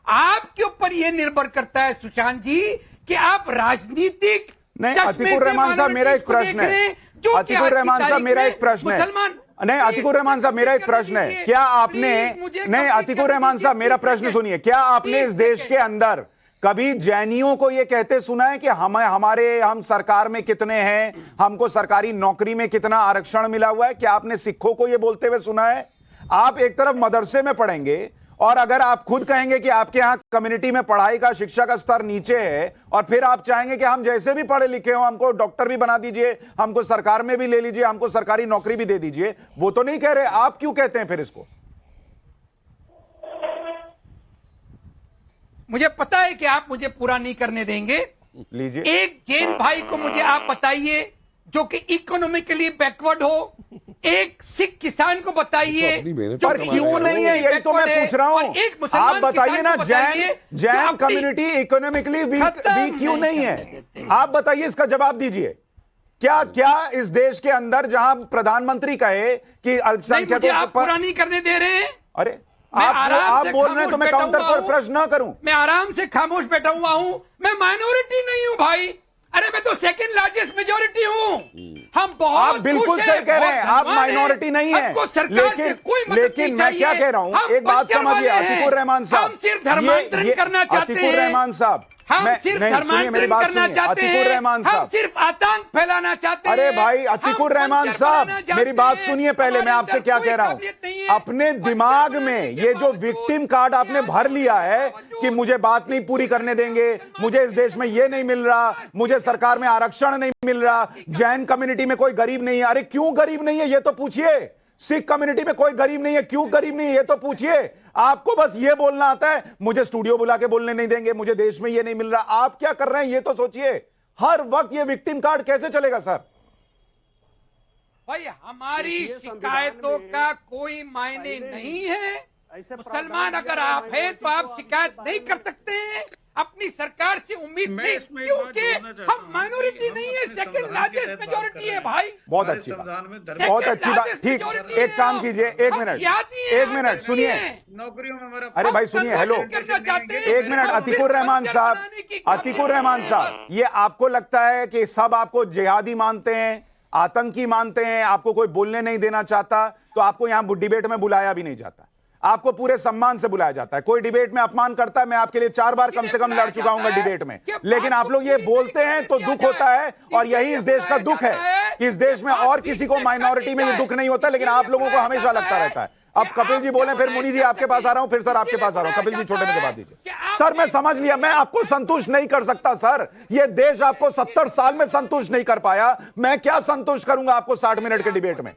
आपके ऊपर यह निर्भर करता है सुशांत जी कि आप राजनीतिक नहीं। अतिकुर रहमान साहब, मेरा एक प्रश्न है। अतिकुर रहमान साहब, मेरा एक प्रश्न है। नहीं, अतिकुर रहमान साहब, मेरा एक प्रश्न है। क्या आपने, नहीं अतिकुर रहमान साहब, मेरा प्रश्न सुनिए, क्या आपने इस देश के अंदर कभी जैनियों को यह कहते सुना है कि हम सरकार में कितने हैं, हमको सरकारी नौकरी में कितना आरक्षण मिला हुआ है? क्या आपने सिखों को यह बोलते हुए सुना है? आप एक तरफ मदरसे में पढ़ेंगे और अगर आप खुद कहेंगे कि आपके यहां कम्युनिटी में पढ़ाई का, शिक्षा का स्तर नीचे है, और फिर आप चाहेंगे कि हम जैसे भी पढ़े लिखे हो, हमको डॉक्टर भी बना दीजिए, हमको सरकार में भी ले लीजिए, हमको सरकारी नौकरी भी दे दीजिए, वो तो नहीं कह रहे, आप क्यों कहते हैं फिर इसको? मुझे पता है कि आप मुझे पूरा नहीं करने देंगे। लीजिए, एक जैन भाई को मुझे आप बताइए जो कि इकोनॉमिकली बैकवर्ड हो, एक सिख किसान को बताइए जो क्यों नहीं है, यही तो मैं पूछ रहा हूं। आप बताइए ना, जैन कम्युनिटी इकोनॉमिकली वीक क्यों नहीं है? आप बताइए, इसका जवाब दीजिए। क्या इस देश के अंदर जहां प्रधानमंत्री कहे कि अल्पसंख्यकों आप पूरा नहीं करने दे रहे हैं? अरे आप बोल रहे हैं तो मैं काउंटर पर प्रश्न ना करूं? मैं आराम से खामोश बैठा हुआ हूं, मैं माइनॉरिटी नहीं हूं भाई। अरे मैं तो सेकंड लार्जेस्ट मेजोरिटी हूं। हम बहुत, आप बिल्कुल सही कह रहे हैं, आप माइनॉरिटी नहीं है, लेकिन मैं क्या कह रहा हूं, एक बात समझिए अतिकुर रहमान साहब, हम सिर्फ धर्मांतरण करना चाहते हैं। अतिकुर रहमान साहब, हम मैं सिर्फ नहीं, सुनिए मेरी धर्मांतरण बात करना सुनिए। चाहते अतीकुर हैं, रहमान हम साहब, सिर्फ आतंक फैलाना चाहते हैं। अरे भाई अतीकुर हम रहमान पंचर साहब, बनाना मेरी चाहते बात हैं। सुनिए पहले, मैं हमारे आपसे अंदर क्या कोई कह रहा हूं। काबिलियत नहीं है। अपने पंचर दिमाग बनाने में के ये जो बावजूद विक्टिम कार्ड आपने भर लिया है कि मुझे बात नहीं पूरी करने देंगे, मुझे इस देश में ये नहीं मिल रहा, मुझे सरकार में आरक्षण नहीं मिल रहा, जैन कम्युनिटी में कोई गरीब नहीं है। अरे क्यों गरीब नहीं है ये तो पूछिए। सिख कम्युनिटी में कोई गरीब नहीं है, क्यों गरीब नहीं है ये तो पूछिए। आपको बस ये बोलना आता है, मुझे स्टूडियो बुला के बोलने नहीं देंगे, मुझे देश में ये नहीं मिल रहा। आप क्या कर रहे हैं ये तो सोचिए। हर वक्त ये विक्टिम कार्ड कैसे चलेगा सर? भाई हमारी शिकायतों का कोई मायने नहीं है। मुसलमान अगर आप हैं तो आप शिकायत नहीं कर सकते हैं, अपनी सरकार से उम्मीद मैं नहीं, इसमें एक बात क्योंकि जोड़ना चाहता हम हूं माइनॉरिटी कि हम नहीं है, अपने सेकंड संविधान के लार्जेस्ट तहत बात मेजॉरिटी कर है रहे भाई। बहुत हमारे अच्छी बात, संविधान में धर्म बहुत सेकंड अच्छी बात। लार्जेस्ट ठीक, मेजॉरिटी एक है काम हम। कीजिए, एक हम मिनट, जिहादी हैं, एक हम मिनट नहीं सुनिए। हैं। नौकरियों में हमारा अरे भाई सुनिए, हेलो, करना चाहते हैं। एक मिनट। हम अतीकुर सिर्फ रहमान पंचर साहब, बनाने की अतीकुर रहमान साहब, ये आपको लगता है कि सब आपको जिहादी मानते हैं, आतंकी मानते हैं, आपको कोई बोलने नहीं देना चाहता, तो आपको यहां डिबेट में बुलाया भी नहीं जाता, आपको पूरे सम्मान से बुलाया जाता है। कोई डिबेट में अपमान करता है, मैं आपके लिए 4 बार कम से कम लड़ चुका हूं डिबेट में, लेकिन आप लोग ये बोलते हैं तो दुख होता है। और यही इस देश का दुख है कि इस देश में और किसी को माइनॉरिटी में ये दुख नहीं होता, लेकिन आप लोगों को हमेशा लगता रहता है। अब कपिल जी बोले, फिर मुनि जी आपके पास आ रहा हूं, फिर सर आपके पास आ रहा हूं। कपिल जी छोटे में जवाब दीजिए। सर मैं समझ लिया, मैं आपको संतुष्ट नहीं कर सकता सर। ये देश आपको 70 साल में संतुष्ट नहीं कर पाया, मैं क्या संतुष्ट करूंगा आपको 60 मिनट के डिबेट में?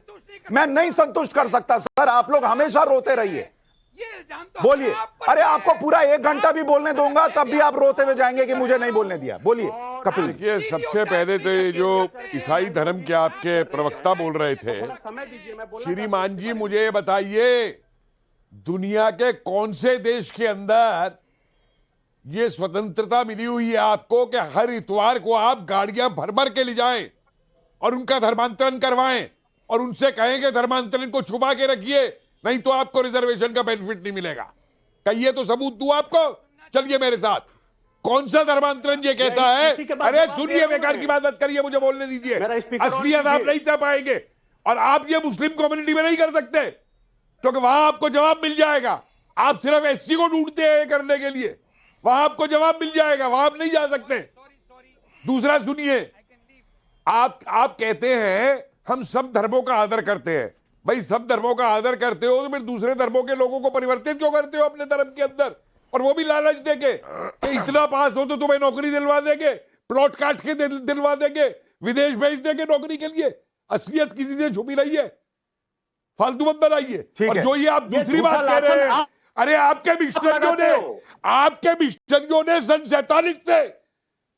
मैं नहीं संतुष्ट कर सकता सर। आप लोग हमेशा रोते रहिए, बोलिए। अरे आपको पूरा 1 घंटा भी बोलने दूंगा तब भी आप रोते हुए जाएंगे कि मुझे नहीं बोलने दिया। बोलिए कपिल जी। देखिए, सबसे पहले तो ये जो ईसाई धर्म के आपके प्रवक्ता बोल रहे थे, श्रीमान जी मुझे ये बताइए, दुनिया के कौन से देश के अंदर ये स्वतंत्रता मिली हुई है आपको कि हर इतवार को आप गाड़ियां भर भर के ले जाएं और उनका धर्मांतरण करवाएं और उनसे कहें कि धर्मांतरण को छुपा के रखिए, नहीं तो आपको रिजर्वेशन का बेनिफिट नहीं मिलेगा? कहिए तो सबूत दूं आपको। चलिए मेरे साथ, कौन सा धर्मांतरण ये कहता है? अरे सुनिए, बेकार की बात मत करिए, मुझे बोलने दीजिए। असलियत आप नहीं चाह पाएंगे और आप ये मुस्लिम कम्युनिटी में नहीं कर सकते, क्योंकि वहां आपको जवाब मिल जाएगा। आप सिर्फ एससी को ढूंढते हैं करने के लिए, वहां आपको जवाब मिल जाएगा, वहां आप नहीं जा सकते। दूसरा सुनिए, आप कहते हैं हम सब धर्मों का आदर करते हैं। भाई सब धर्मों का आदर करते हो तो फिर दूसरे धर्मों के लोगों को परिवर्तित क्यों करते हो अपने धर्म के अंदर? और वो भी लालच देके कि इतना पास हो तो तुम्हें नौकरी दिलवा देंगे, प्लॉट काट के दिलवा देंगे, विदेश भेज देंगे नौकरी के लिए। असलियत किसी से छुपी नहीं है, फालतू मत बनाइए। और जो ये आप दूसरी बात कह रहे हैं, अरे आपके मिशनरियों ने सन 47 से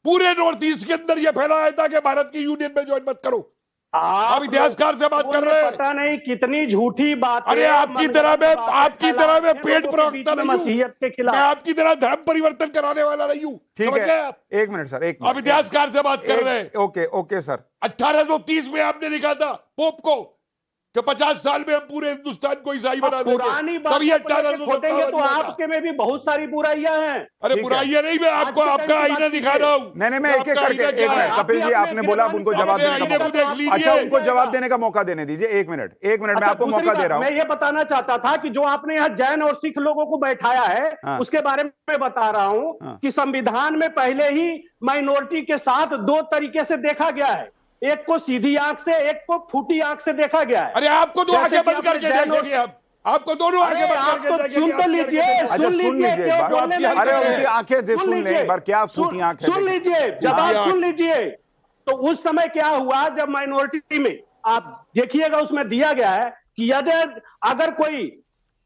पूरे नॉर्थ ईस्ट के अंदर यह फैलाया था कि भारत की यूनियन में ज्वाइन मत करो। आप इतिहासकार से बात कर रहे हैं, पता नहीं कितनी झूठी बात। अरे आपकी तरह में पेट प्रवक्ता नहीं हूं, के खिलाफ मैं आपकी तरह धर्म परिवर्तन कराने वाला नहीं हूं। ठीक है, आप? 1 मिनट सर, 1 मिनट। आप इतिहासकार से बात कर रहे हैं। Okay okay sir. 1830 में आपने लिखा था पोप को कि 50 साल में हम पूरे हिंदुस्तान को ईसाई बना देंगे। पुरानी बात तभी खोदेंगे तो आपके में भी बहुत सारी बुराइयां हैं। अरे बुराइयां नहीं, मैं आपको आपका आईना दिखा रहा हूँ। नहीं मैं एक एक करके, 1 मिनट कपिल जी, आपने बोला उनको जवाब देने का मौका, अच्छा उनको जवाब देने का मौका देने दीजिए। 1 मिनट मैं आपको मौका दे रहा हूँ। मैं ये बताना चाहता था कि जो आपने यहाँ जैन और सिख लोगों को बैठाया है उसके बारे में बता रहा हूँ कि संविधान में पहले ही माइनॉरिटी के साथ 2 तरीके से देखा गया है, एक को सीधी आंख से, एक को फूटी आंख से देखा गया है। अरे आपको तो आंखें बंद करके देखेंगे, आपको दोनों आंखें बंद करके देखेंगे। सुन तो लीजिए, अच्छा सुन लीजिए, अरे उनकी आंखें सुन लें एक बार, क्या फूटी आंख है? सुन लीजिए, जवाब सुन लीजिए। तो उस समय क्या हुआ जब माइनॉरिटी में, आप देखिएगा उसमें दिया गया है कि यदि अगर कोई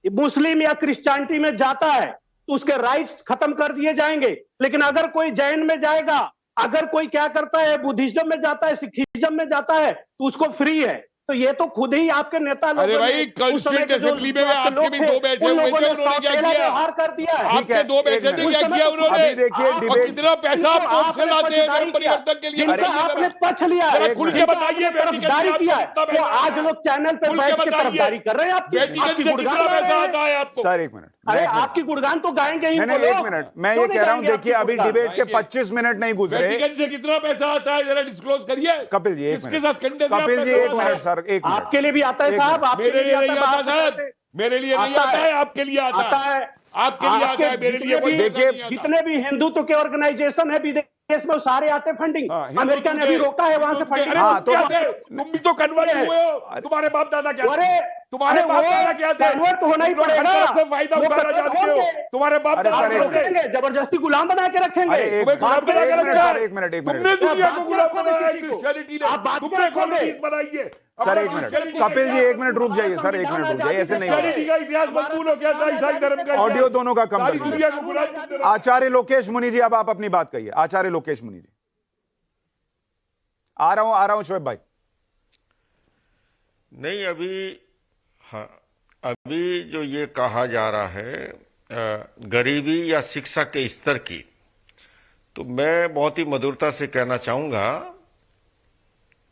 मुस्लिम या क्रिश्चियनिटी में जाता है तो उसके राइट्स खत्म कर दिए जाएंगे, लेकिन अगर कोई जैन में जाएगा, अगर कोई क्या करता है बुद्धिज्म में जाता है, सिखिज्म में जाता है, तो उसको फ्री है। तो ये तो खुद ही आपके नेता लोग, अरे भाई कॉन्स्टिट्यूंट असेंबली में आपके भी 2 बैठे हुए थे, उन्होंने क्या किया? व्यवहार कर दिया है। आपके 2 बैठे थे, क्या किया उन्होंने? अभी देखिए डिबेट, कितना पैसा आप पोप से लाते हैं धर्म परिवर्तन के लिए? आपने पक्ष लिया है, खुल के बताइए, तरफदारी किया है। तो आज लोग चैनल पर बैठ के तरफदारी कर रहे हैं। वेटिकन से कितना पैसा आता है आपको? सर 1 मिनट, अरे आपकी गुणगान तो गाएंगे ही। नहीं 1 मिनट, मैं ये कह रहा हूँ, देखिए अभी डिबेट के 25 मिनट नहीं गुजरे। वेटिकन से कितना पैसा आता है जरा डिस्क्लोज करिए कपिल जी। इसके साथ कंडे Kapil ji 1 minute sir, 1 minute. आपके लिए भी आता है साहब, मेरे लिए नहीं आता साहब, मेरे लिए नहीं आता है, आपके लिए आता है। आपके लिए आता है, मेरे लिए कोई देखिए, नहीं आता। जितने भी हिंदुत्व के ऑर्गेनाइजेशन है विदेश में, वो सारे आते फंडिंग। अमेरिका ने अभी रोका है वहां से फंडिंग। हाँ, तो तुम भी तो कन्वर्ट हुए हो, तुम्हारे बाप दादा क्या थे? तुम्हारे अरे बाप वो दादा क्या थे? कन्वर्ट होना ही तुम लोग हर पड़ेगा। तरफ से फायदा वो उठाना कन्वर्ट जानते हो। होंगे। तुम्हारे बाप अरे दादा सर, क्या थे? करेंगे, जबरदस्ती गुलाम बना के रखेंगे। अरे तुम्हें गुलाम बना के रखा है। एक मिनट तुमने दुनिया को गुलाम बनाया है किसी को। क्रिश्चियनिटी ने। आप बात तुमने क्या करोगे? कॉलोनीज बनाई है। सर एक मिनट, कपिल जी एक मिनट रुक जाइए सर, एक मिनट रुक जाइए, ऐसे नहीं होगा। क्रिश्चियनिटी का इतिहास मकबूल हो गया था, ईसाई धर्म का ऑडियो दोनों का कम सारी कर दुनिया दीजिए। को गुलाम तुमने रखा। आचार्य लोकेश मुनि जी, अब आप अपनी बात कहिए। आचार्य लोकेश मुनि जी, आ रहा हूं शोएब भाई। नहीं, अभी जो ये कहा जा रहा है गरीबी या शिक्षा के स्तर की, तो मैं बहुत ही मधुरता से कहना चाहूंगा,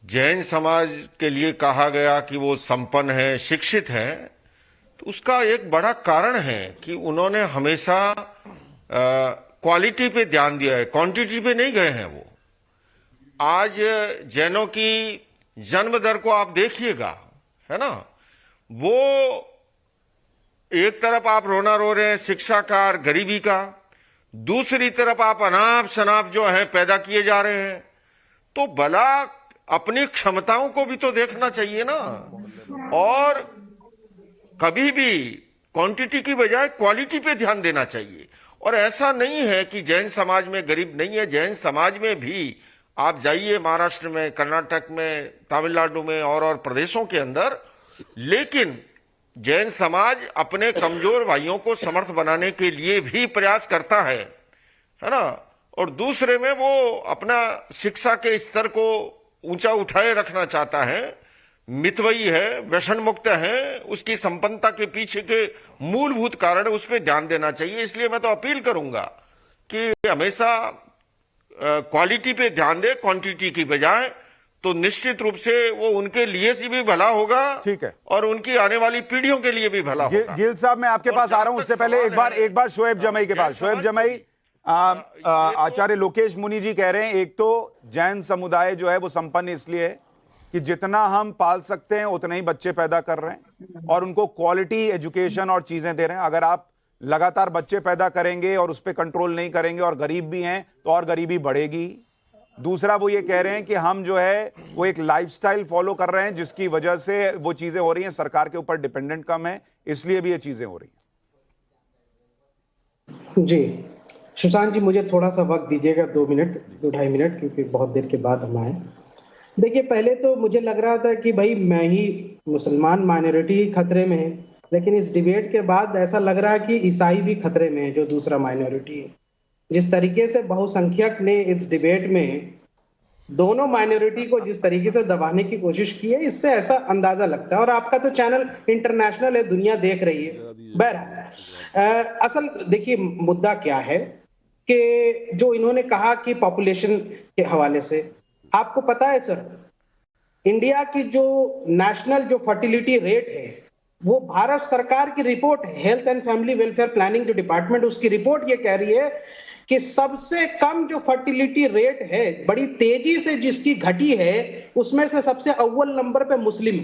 जैन समाज के लिए कहा गया कि वो संपन्न है, शिक्षित है, तो उसका एक बड़ा कारण है कि उन्होंने हमेशा क्वालिटी पे ध्यान दिया है, क्वांटिटी पे नहीं गए हैं वो। आज जैनों की जन्म दर को आप देखिएगा, है ना, वो एक तरफ आप रोना रो रहे हैं शिक्षा का और गरीबी का, दूसरी तरफ आप अनाप शनाप जो है पैदा किए जा रहे हैं। तो भला अपनी क्षमताओं को भी तो देखना चाहिए ना, और कभी भी क्वांटिटी की बजाय क्वालिटी पे ध्यान देना चाहिए। और ऐसा नहीं है कि जैन समाज में गरीब नहीं है, जैन समाज में भी आप जाइए महाराष्ट्र में, कर्नाटक में, तमिलनाडु में और प्रदेशों के अंदर, लेकिन जैन समाज अपने कमजोर भाइयों को समर्थ बनाने के लिए भी प्रयास करता है ना, और दूसरे में वो अपना शिक्षा के स्तर को ऊंचा उठाए रखना चाहता है, मितव्ययी है, व्यसन मुक्त है, उसकी संपन्नता के पीछे के मूलभूत कारण उस पर ध्यान देना चाहिए। इसलिए मैं तो अपील करूंगा कि हमेशा क्वालिटी पे ध्यान दे क्वांटिटी की बजाय, तो निश्चित रूप से वो उनके लिए से भी भला होगा, ठीक है, और उनकी आने वाली पीढ़ियों के लिए भी भला होगा। गिल साहब, मैं आपके पास आ रहा हूं, उससे पहले एक बार शोएब जमई के पास। शोएब जमई, आचार्य लोकेश मुनि जी कह रहे हैं, एक तो जैन समुदाय जो है वो संपन्न इसलिए है कि जितना हम पाल सकते हैं उतने ही बच्चे पैदा कर रहे हैं और उनको क्वालिटी एजुकेशन और चीजें दे रहे हैं। अगर आप लगातार बच्चे पैदा करेंगे और उस पर कंट्रोल नहीं करेंगे और गरीब भी हैं तो और गरीबी बढ़ेगी। दूसरा, वो ये कह रहे हैं कि हम जो है वो एक लाइफस्टाइल फॉलो कर रहे हैं जिसकी वजह से वो चीजें हो रही हैं, सरकार के ऊपर डिपेंडेंट कम है, इसलिए भी ये चीजें हो रही हैं। जी सुशांत जी, मुझे थोड़ा सा वक्त दीजिएगा, 2 मिनट 2-2.5 मिनट, क्योंकि बहुत देर के बाद हम आए। देखिए, पहले तो मुझे लग रहा था कि भाई मैं ही मुसलमान माइनॉरिटी खतरे में है, लेकिन इस डिबेट के बाद ऐसा लग रहा है कि ईसाई भी खतरे में है, जो दूसरा माइनॉरिटी है। जिस तरीके से बहुसंख्यक ने इस डिबेट में दोनों माइनॉरिटी को जिस तरीके से दबाने की कोशिश की है, इससे ऐसा अंदाजा लगता है। और आपका तो चैनल इंटरनेशनल है, दुनिया देख रही है। बहरहाल असल देखिए मुद्दा क्या है कि जो इन्होंने कहा कि पॉपुलेशन के हवाले से, आपको पता है सर, इंडिया की जो नेशनल जो फर्टिलिटी रेट है वो भारत सरकार की रिपोर्ट है, health and family welfare planning जो डिपार्टमेंट, उसकी रिपोर्ट ये कह रही है कि सबसे कम जो फर्टिलिटी रेट है, बड़ी तेजी से जिसकी घटी है, उसमें से सबसे अव्वल नंबर पे मुस्लिम,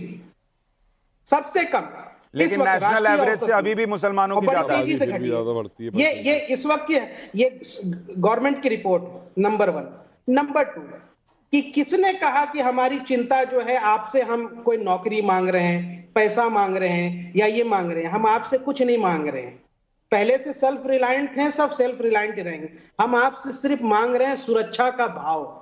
सबसे कम। लेकिन नेशनल एवरेज से अभी भी मुसलमानों की ज्यादा बढ़ती है। ये इस वक्त की ये गवर्नमेंट की रिपोर्ट नंबर 1। नंबर 2 कि किसने कहा कि हमारी चिंता जो है आपसे, हम कोई नौकरी मांग रहे हैं, पैसा मांग रहे हैं या ये मांग रहे हैं, हम आपसे कुछ नहीं मांग रहे हैं। पहले से सेल्फ रिलायंट हैं, सब सेल्फ रिलायंट रहेंगे। हम आपसे सिर्फ मांग रहे हैं सुरक्षा का भाव।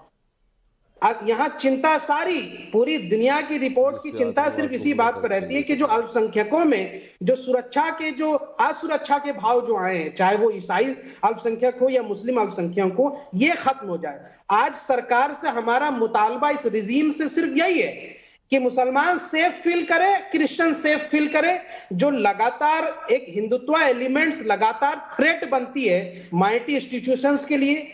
अब यहाँ चिंता, सारी पूरी दुनिया की रिपोर्ट की चिंता सिर्फ इसी बात पर रहती है कि जो अल्पसंख्यकों में जो सुरक्षा के, जो असुरक्षा के भाव जो आए हैं, चाहे वो ईसाई अल्पसंख्यक हो या मुस्लिम अल्पसंख्यक हो, ये खत्म हो जाए। आज सरकार से हमारा मुतालबा इस रिजीम से सिर्फ यही है कि मुसलमान सेफ फील करे, क्रिश्चियन सेफ फील करे। जो लगातार एक हिंदुत्व एलिमेंट्स लगातार थ्रेट बनती है माइटी इंस्टीट्यूशंस के लिए,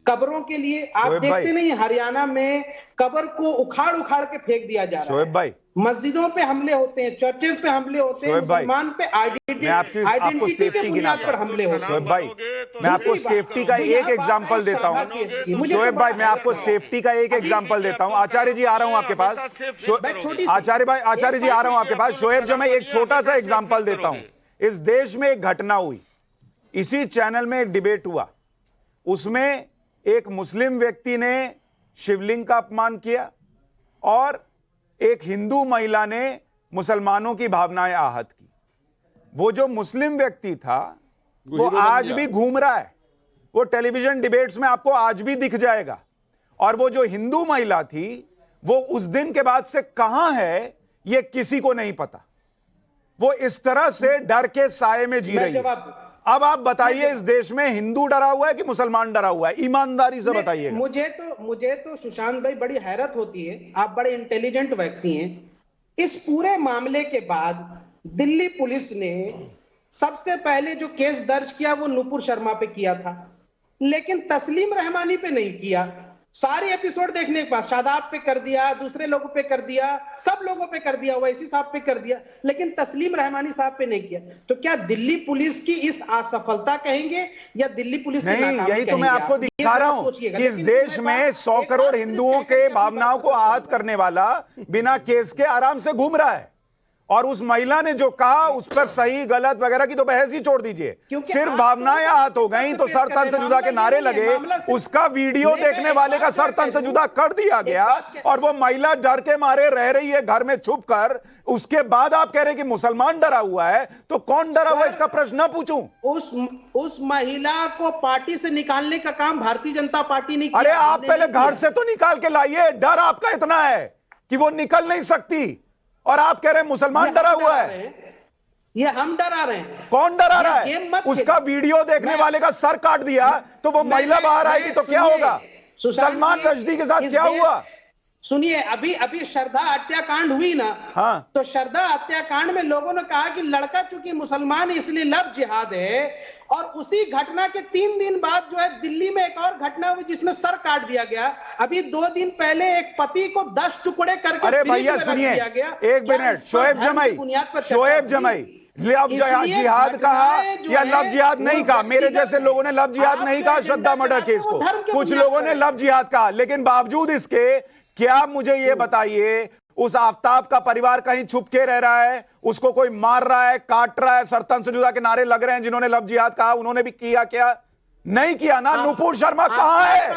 कब्रों के लिए। आप देखते नहीं हरियाणा में कब्र को उखाड़ उखाड़ के फेंक दिया जा रहा है। मस्जिदों पे हमले होते हैं, चर्चेस पे हमले होते हैं, मुसलमान पे आइडेंटिटी के बुनियाद पर हमले होते हैं। शोएब भाई, मैं आपको सेफ्टी का एक एग्जांपल देता हूं। शोएब भाई, मैं आपको सेफ्टी का एक एग्जांपल देता हूं। आचार्य जी, आ रहा हूं आपके पास। आचार्य जी, आ रहा हूं आपके पास। शोएब जो, मैं एक छोटा सा एग्जांपल देता हूं। इस देश में एक घटना हुई, इसी चैनल में एक डिबेट हुआ, उसमें एक मुस्लिम व्यक्ति ने शिवलिंग का अपमान किया और एक हिंदू महिला ने मुसलमानों की भावनाएं आहत की। वो जो मुस्लिम व्यक्ति था वो आज भी घूम रहा है, वो टेलीविजन डिबेट्स में आपको आज भी दिख जाएगा। और वो जो हिंदू महिला थी वो उस दिन के बाद से कहां है ये किसी को नहीं पता। वो इस तरह से डर के साए में जी रही है। अब आप बताइए, इस देश में हिंदू डरा हुआ है कि मुसलमान डरा हुआ है? ईमानदारी से बताइए। मुझे तो सुशांत भाई बड़ी हैरत होती है, आप बड़े इंटेलिजेंट व्यक्ति हैं। इस पूरे मामले के बाद दिल्ली पुलिस ने सबसे पहले जो केस दर्ज किया वो नुपुर शर्मा पे किया था, लेकिन तस्लीम रहमानी पे नहीं किया। सारे एपिसोड देखने के बाद शादाब पे कर दिया, दूसरे लोगों पे कर दिया, सब लोगों पे कर दिया, वैसी साहब पे कर दिया, लेकिन तस्लीम रहमानी साहब पे नहीं किया। तो क्या दिल्ली पुलिस की इस असफलता कहेंगे या दिल्ली पुलिस की नाकामी नहीं? यही तो मैं आपको दिखा रहा हूं कि इस देश में 100 करोड़ हिंदुओं के भावनाओं को आहत करने वाला बिना केस के आराम से घूम रहा है। और उस महिला ने जो कहा उस पर सही गलत वगैरह की तो बहस ही छोड़ दीजिए, सिर्फ भावनाएं आहत हो गई तो सर तन से जुदा के नारे लगे, उसका वीडियो देखने वाले का सर तन से जुदा कर दिया गया और वो महिला डर के मारे रह रही है घर में छुप कर। उसके बाद आप कह रहे हैं कि मुसलमान डरा हुआ है, तो कौन डरा हुआ है इसका प्रश्न न पूछूं? उस महिला को पार्टी से निकालने का काम भारतीय जनता पार्टी ने किया। अरे आप पहले घर से तो निकाल के लाइए, डर आपका इतना है कि वो निकल नहीं सकती और आप कह रहे हैं मुसलमान डरा हुआ है। ये हम डरा रहे हैं। कौन डरा रहा है? उसका वीडियो देखने वाले का सर काट दिया तो वो महिला बाहर आएगी तो क्या होगा? सलमान रश्दी के साथ क्या हुआ? सुनिए, अभी श्रद्धा हत्याकांड हुई ना, हाँ, तो श्रद्धा हत्याकांड में लोगों ने कहा कि लड़का चूंकि मुसलमान है इसलिए लव जिहाद है। और उसी घटना के 3 दिन बाद जो है दिल्ली में एक और घटना हुई जिसमें सर काट दिया गया। अभी 2 दिन पहले एक पति को 10 टुकड़े करके अरे भैया सुनिए, एक मिनट, शोएब जमाई लव जिहाद कहा या लव जिहाद नहीं कहा? मेरे जैसे लोगों ने लव जिहाद नहीं कहा श्रद्धा मर्डर केस को, कुछ लोगों ने लव जिहाद कहा। लेकिन बावजूद इसके क्या मुझे ये बताइए, उस आफ्ताब का परिवार कहीं छुप के रह रहा है, उसको कोई मार रहा है, काट रहा है, सरतन से जुदा के नारे लग रहे हैं? जिन्होंने लव जिहाद कहा उन्होंने भी किया क्या? नहीं किया ना। नुपुर शर्मा कहां है?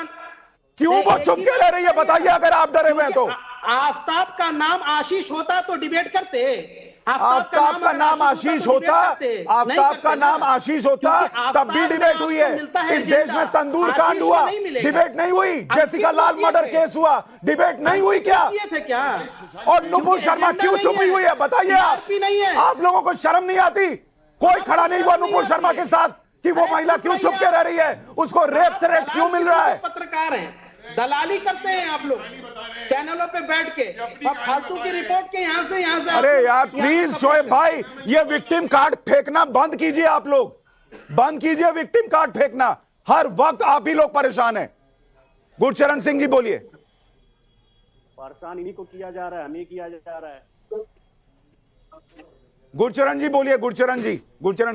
क्यों वो छुप के रह रही है? बताइए अगर आप डरे हुए हैं तो। आफ्ताब का नाम आशीष होता तो डिबेट करते। आफ्ताब का नाम आशीष होता, आफ्ताब का नाम आशीष होता तब भी डिबेट हुई है। इस देश में तंदूर कांड हुआ, डिबेट नहीं हुई। जेसिका लाल मर्डर केस हुआ, डिबेट नहीं हुई क्या? और नुपुर शर्मा क्यों छुपी हुई है? बताइए आप लोगों को शर्म नहीं आती? कोई खड़ा नहीं हुआ नुपुर शर्मा के साथ कि वो महिला क्यों छुप के रह रही है? उसको रेप थ्रेट क्यों मिल रहा है? पत्रकार हैं, दलाली करते हैं आप लोग चैनलों पे बैठ के और फालतू की रिपोर्ट के यहां से। अरे यार प्लीज शोएब भाई, ये विक्टिम कार्ड फेंकना बंद कीजिए। आप लोग बंद कीजिए विक्टिम कार्ड फेंकना। हर वक्त आप ही लोग परेशान हैं। गुरचरण सिंह जी बोलिए। परेशान इन्हीं को किया जा रहा है, हमें किया जा रहा है। गुरचरण जी बोलिए। गुरचरण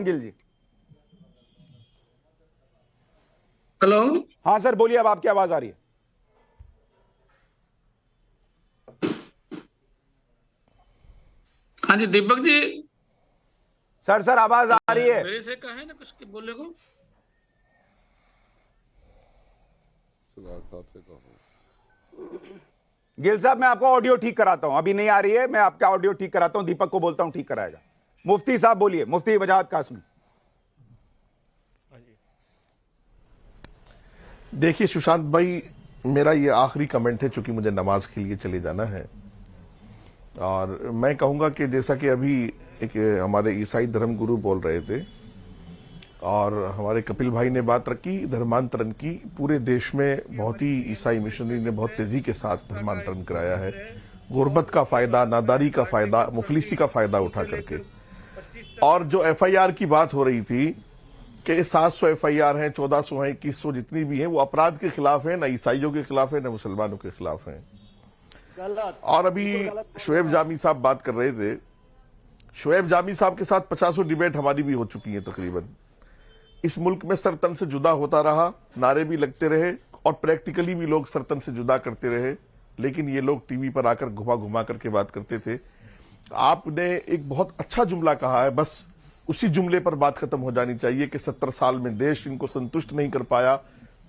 गिल जी। हेलो, हाँ सर बोलिए, अब आपकी आवाज आ रही है। हाँ जी दीपक जी। सर आवाज आ रही है। मेरे से कहे ना कुछ बोलने को। गिल साहब मैं आपको ऑडियो ठीक कराता हूं, अभी नहीं आ रही है, मैं आपका ऑडियो ठीक कराता हूं, दीपक को बोलता हूं ठीक कराएगा। मुफ्ती साहब बोलिए, मुफ्ती वजाहत कासमी। देखिए सुशांत भाई, मेरा ये आखिरी कमेंट है चूंकि मुझे नमाज के लिए चले जाना है। और मैं कहूंगा कि जैसा कि अभी एक हमारे ईसाई धर्म गुरु बोल रहे थे और हमारे कपिल भाई ने बात रखी धर्मांतरण की, पूरे देश में बहुत ही ईसाई मिशनरी ने बहुत तेजी के साथ धर्मांतरण कराया है। गुर्बत का फायदा, नादारी का फायदा, मुफलिसी का फायदा उठा करके। और जो एफआईआर की बात हो रही थी कि 700 एफआईआर हैं, 1400 हैं, 2100 जितनी भी हैं, वो अपराध के खिलाफ है, ना ईसाइयों के खिलाफ है, ना मुसलमानों के खिलाफ है। और अभी शोएब जामी साहब बात कर रहे थे, शोएब जामी साहब के साथ 50 डिबेट हमारी भी हो चुकी है तकरीबन। इस मुल्क में सरतन से जुदा होता रहा, नारे भी लगते रहे और प्रैक्टिकली भी लोग सरतन से जुदा करते रहे, लेकिन ये लोग टीवी पर आकर घुमा घुमा करके बात करते थे। आपने एक बहुत अच्छा जुमला कहा है, बस उसी जुमले पर बात खत्म हो जानी चाहिए कि 70 साल में देश इनको संतुष्ट नहीं कर पाया,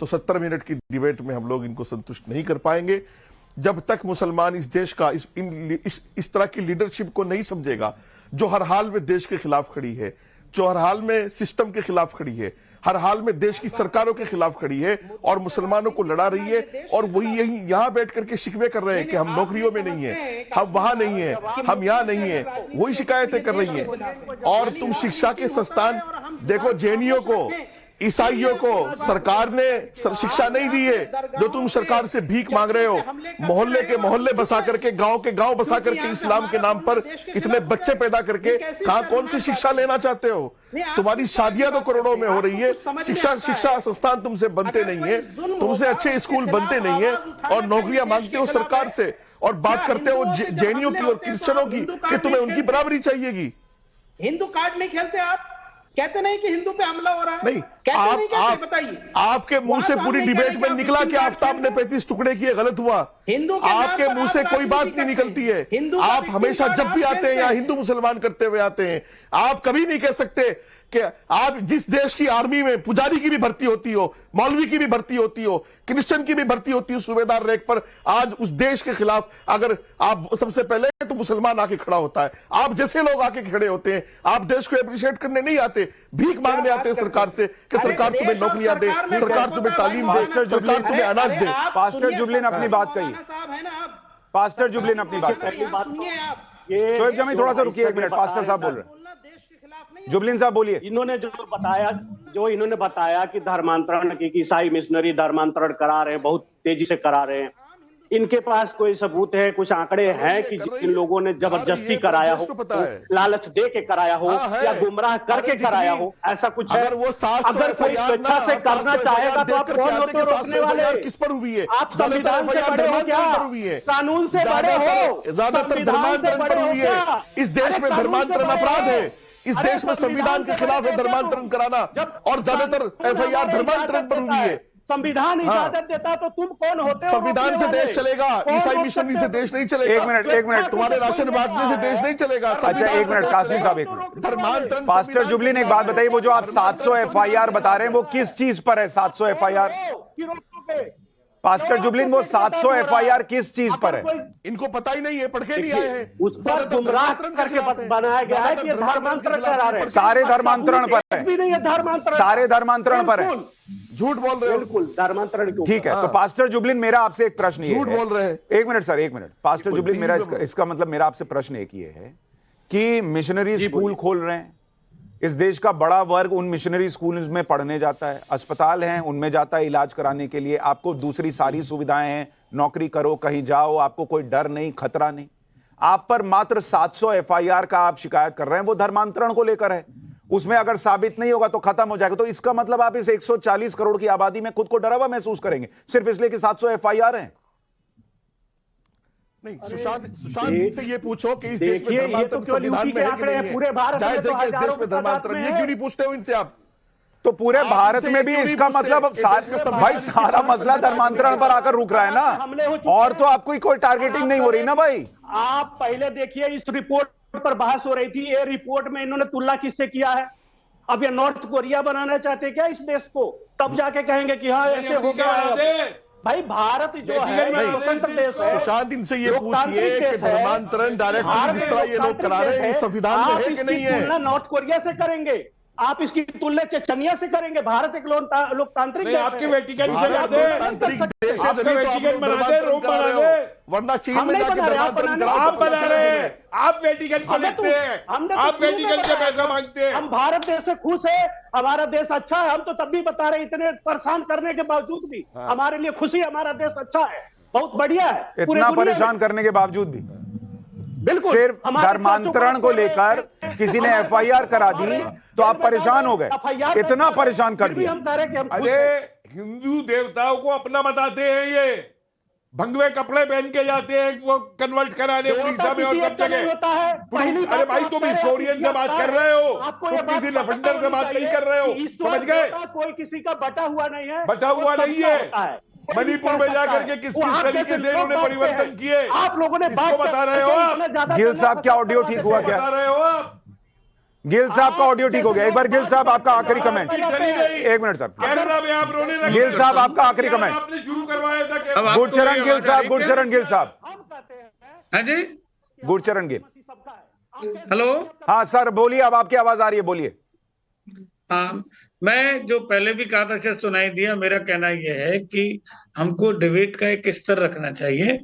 तो 70 मिनट की डिबेट में हम लोग इनको संतुष्ट नहीं कर पाएंगे। जब तक मुसलमान इस देश का इस तरह की लीडरशिप को नहीं समझेगा, जो हर हाल में देश के खिलाफ खड़ी है, जो हर हाल में सिस्टम के खिलाफ खड़ी है, हर हाल में देश की सरकारों के खिलाफ खड़ी है और मुसलमानों को लड़ा रही है, और वही यही यहां बैठ करके शिकवे कर रहे हैं कि हम नौकरियों में नहीं है, हम वहां नहीं है, हम यहां नहीं है, वही शिकायतें कर रही है। और तुम शिक्षा के संस्थान देखो, जेएनयू को, ईसाइयों को सरकार ने शिक्षा नहीं दी है, जो तुम सरकार से भीख मांग रहे हो। मोहल्ले के मोहल्ले बसा करके, गांव के गांव बसा करके, इस्लाम के नाम पर इतने बच्चे पैदा करके कहां कौन सी शिक्षा लेना चाहते हो? तुम्हारी शादियां तो करोड़ों में हो रही है, शिक्षा संस्थान तुमसे बनते नहीं है, तुमसे अच्छे स्कूल बनते नहीं है, और नौकरियां मांगते हो सरकार से, और बात करते हो जेएनयू की और क्रिश्चियनों की कि तुम्हें उनकी बराबरी चाहिएगी। हिंदू कार्ड नहीं खेलते आप? कहते नहीं कि हिंदू पे हमला हो रहा है? नहीं, आप बताइए, आपके मुंह से पूरी डिबेट में निकला कि आफ्ताब ने 35 टुकड़े किए, गलत हुआ। हिंदू आपके मुंह से कोई बात नहीं निकलती है। आप हमेशा जब भी आते हैं यहाँ हिंदू मुसलमान करते हुए आते हैं। आप कभी नहीं कह सकते कि आप जिस देश की आर्मी में पुजारी की भी भर्ती होती हो, मौलवी की भी भर्ती होती हो, क्रिश्चियन की भी भर्ती होती हो सूबेदार रैंक पर, आज उस देश के खिलाफ अगर आप सबसे पहले तो मुसलमान आके खड़ा होता है। आप जैसे लोग आके खड़े होते हैं। आप देश को अप्रिशिएट करने नहीं आते, भीख मांगने आते हैं सरकार से कि सरकार तुम्हें नौकरियां दे, सरकार तुम्हें तालीम दे, सरकार तुम्हें अनाज दे। पास्टर जुबलिन अपनी बात कही, पास्टर जुबलिन अपनी बात कही। शोएब जमी थोड़ा सा रुकिए, 1 मिनट, पास्टर साहब बोल रहे हैं। जुबलिन साहब बोलिए। इन्होंने इन्होंने बताया कि धर्मांतरण की ईसाई मिशनरी धर्मांतरण करा रहे हैं, बहुत तेजी से करा रहे हैं। इनके पास कोई सबूत है, कुछ आंकड़े हैं कि जिन लोगों ने जबरदस्ती कराया हो, लालच दे के कराया हो या गुमराह करके कराया हो, ऐसा कुछ है? अगर कोई स्वेच्छा से करना चाहेगा तो आप कौन होते रोकने वाले? किस पर हुई है? आप संविधान से बड़े हो क्या? कानून से बड़े हो? ज्यादातर धर्मांतरण पर हुई है। इस देश में धर्मांतरण अपराध है। इस देश में संविधान के खिलाफ है धर्मांतरण कराना, और ज्यादातर एफआईआर धर्मांतरण पर हुई है। संविधान इजाजत देता तो तुम कौन होते हो? संविधान से देश चलेगा, ईसाई मिशनरी से देश नहीं चलेगा। 1 मिनट, तुम्हारे राशन बांटने से देश नहीं चलेगा। अच्छा 1 मिनट, कासमी साहब 1 मिनट। धर्मांतरण, पास्टर जुबलिन एक बात बताइए, वो जो आप 700 एफआईआर बता रहे हैं वो किस चीज पर है? 700 एफआईआर पास्टर जुबलिन, वो 700 एफआईआर किस चीज पर है? इनको पता ही नहीं है, पढ़ के नहीं आए हैं। उस पर गुमराह करके बनाया गया है कि धर्मांतरण करा रहे हैं। सारे धर्मांतरण पर है, सारे धर्मांतरण पर है। झूठ बोल रहे हो। बिल्कुल धर्मांतरण के ऊपर। ठीक है, तो पास्टर जुबलिन मेरा आपसे एक प्रश्न ये है। झूठ बोल रहे हैं। 1 मिनट सर, 1 मिनट। पास्टर जुबलिन, मेरा इसका मतलब मेरा आपसे प्रश्न एक ये है कि मिशनरी स्कूल खोल रहे हैं, इस देश का बड़ा वर्ग उन मिशनरी स्कूल में पढ़ने जाता है, अस्पताल हैं उनमें जाता है इलाज कराने के लिए, आपको दूसरी सारी सुविधाएं हैं, नौकरी करो, कहीं जाओ, आपको कोई डर नहीं, खतरा नहीं। आप पर मात्र 700 एफआईआर का आप शिकायत कर रहे हैं, वो धर्मांतरण को लेकर है। उसमें अगर साबित नहीं होगा तो खत्म हो जाएगा। तो इसका मतलब आप इस 140 करोड़ की आबादी में खुद को डरा हुआ महसूस करेंगे सिर्फ इसलिए कि 700 एफआईआर हैं? नहीं, सुशांत से ये पूछो कि इस देश में धर्मांतरण संविधान में है कि नहीं है? पूरे भारत में जायज है कि इस देश में धर्मांतरण, ये क्यों नहीं पूछते हो इनसे आप? तो पूरे भारत में भी इसका मतलब भाई सारा मसला धर्मांतरण पर आकर रुक रहा है ना, और तो आपको कोई टारगेटिंग नहीं हो रही ना भाई। आप पहले देखिए, इस रिपोर्ट पर बहस हो रही थी, ये रिपोर्ट में इन्होंने तुलना किससे किया है? अब ये नॉर्थ कोरिया बनाना चाहते क्या इस देश को? तब जाके कहेंगे कि हाँ ऐसे हो गया है। भाई भारत जो है स्वतंत्र देश है। सुशांत, इनसे ये पूछिए कि धर्मांतरण डायरेक्ट जिस तरह ये लोग करा रहे हैं संविधान में है कि नहीं है? नॉर्थ कोरिया से करेंगे आप, इसकी तुलना चेचनिया से करेंगे। भारत एक लोकतांत्रिक देश है। आपके वेटिकन से करते हैं, तांत्रिक देश है, आपके वेटिकन बना दे, रोम बना दे, वरना चीन में जाके धर्मांतरण कराओ। आप बना रहे हैं, आप वेटिकन को लिखते हैं, आप वेटिकन से पैसा मांगते हैं। हम भारत देश से खुश है, हमारा देश अच्छा है। हम तो तब भी बता रहे, इतने परेशान करने के बावजूद भी हमारे लिए खुशी, हमारा देश अच्छा है, बहुत बढ़िया है। इतना परेशान करने के बावजूद भी बिल्कुल सिर्फ धर्मांतरण को लेकर किसी ने एफआईआर करा दी तो आप परेशान हो गए, इतना परेशान कर दिया। अरे हिंदू देवताओं को अपना बताते हैं, ये भंगवे कपड़े पहन के जाते हैं वो कन्वर्ट कराने उड़ीसा में और सब जगह। अरे भाई तुम हिस्टोरियन से बात कर रहे हो, तुम किसी लफंडर से बात नहीं कर रहे हो, समझ गए? कोई किसी का बटा हुआ नहीं है, बटा हुआ नहीं है। मणिपुर में जाकर के किस तरीके से इन्होंने परिवर्तन किए आप लोगों ने इसको बता रहे हो आप? गिल साहब क्या ऑडियो ठीक हुआ क्या? बता रहे हो आप? गिल साहब का ऑडियो ठीक हो गया। एक बार गिल साहब आपका आखिरी कमेंट। एक मिनट साहब, कैमरा में आप रोने लगे। गिल साहब आपका आखिरी कमेंट। आपने शुरू करवाया था। गुरचरण गिल साहब, गुरचरण गिल साहब। हाँ जी, गुरचरण गिल। हेलो। हाँ सर बोलिए, अब आपकी आवाज आ रही है, बोलिए। हाँ, मैं जो पहले भी कहा था शायद सुनाई दिया। मेरा कहना यह है कि हमको डिबेट का एक स्तर रखना चाहिए।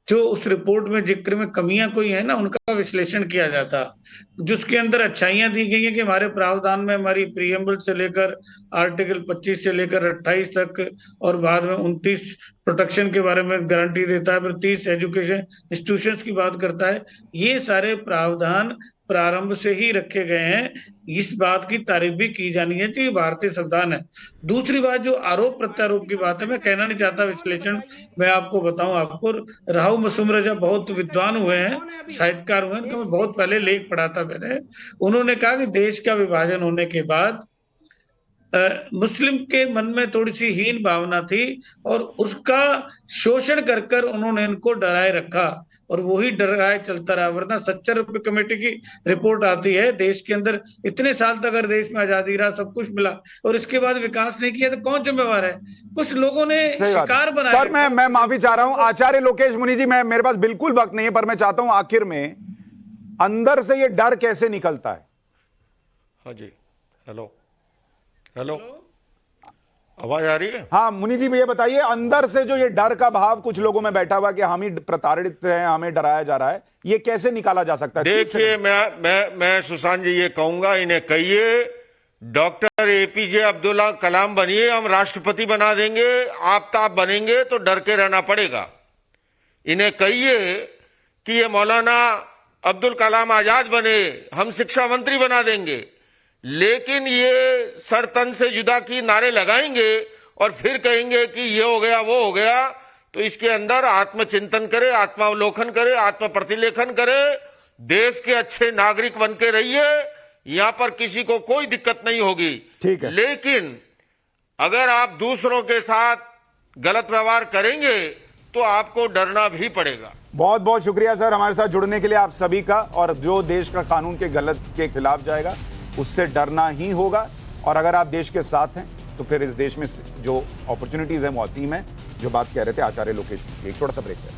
जो उस रिपोर्ट में जिक्र में कमियां कोई है ना, उनका विश्लेषण किया जाता। जिसके अंदर अच्छाइयां दी गई हैं कि हमारे प्रावधान में हमारी प्रीएम्बल से लेकर आर्टिकल 25 से लेकर 28 तक, और बाद में 29 प्रोटेक्शन के बारे में गारंटी देता है, फिर 30 एजुकेशन इंस्टीट्यूशंस की बात करता है। ये सारे प्रावधान प्रारंभ से ही रखे गए हैं। इस बात की तारीफ भी की जानी है कि भारतीय संविधान है। दूसरी बात, जो आरोप प्रत्यारोप की बात है, मैं कहना नहीं चाहता विश्लेषण, मैं आपको बताऊं, आपको राहु मसूमराजा बहुत विद्वान हुए हैं, साहित्यकार हुए हैं, तो बहुत पहले लेख पढ़ा था मैंने। उन्होंने कहा कि देश का विभाजन होने के बाद मुस्लिम के मन में थोड़ी सी हीन भावना थी, और उसका शोषण कर कर उन्होंने इनको डराए रखा, और वही डराए चलता रहा। वरना 70 रुपए कमेटी की रिपोर्ट आती है, देश के अंदर इतने साल तक अगर देश में आजादी रहा, सब कुछ मिला, और इसके बाद विकास नहीं किया, तो कौन जिम्मेवार है? कुछ लोगों ने शिकार बनाया। सर मैं माफी चाह रहा हूं आचार्य लोकेश मुनि जी, मैं मेरे पास बिल्कुल वक्त नहीं है, पर मैं चाहता हूं आखिर में अंदर से ये डर कैसे निकलता है? हाँ जी, हेलो हेलो, आवाज आ रही है? हाँ मुनि जी, ये बताइए, अंदर से जो ये डर का भाव कुछ लोगों में बैठा हुआ कि हम ही प्रताड़ित हैं, हमें डराया जा रहा है, ये कैसे निकाला जा सकता है? देखिए, मैं सुशांत जी ये कहूंगा, इन्हें कहिए डॉक्टर एपीजे अब्दुल कलाम बनिए, हम राष्ट्रपति बना देंगे, आप बनेंगे तो डर के रहना पड़ेगा। इन्हें कहिए कि ये मौलाना अब्दुल कलाम आजाद बने, हम शिक्षा मंत्री बना देंगे, लेकिन ये सर तन से जुदा की नारे लगाएंगे और फिर कहेंगे कि ये हो गया वो हो गया। तो इसके अंदर आत्मचिंतन करे, आत्मावलोकन करे, आत्म प्रतिलेखन करे, देश के अच्छे नागरिक बन के रहिए, यहां पर किसी को कोई दिक्कत नहीं होगी। ठीक है। लेकिन अगर आप दूसरों के साथ गलत व्यवहार करेंगे तो आपको डरना भी पड़ेगा। बहुत बहुत शुक्रिया सर हमारे साथ जुड़ने के लिए आप सभी का। और जो देश का कानून के गलत के खिलाफ जाएगा उससे डरना ही होगा, और अगर आप देश के साथ हैं तो फिर इस देश में जो अपॉर्चुनिटीज हैं वो असीम है। जो बात कह रहे थे आचार्य लोकेश, एक छोटा सा ब्रेक है।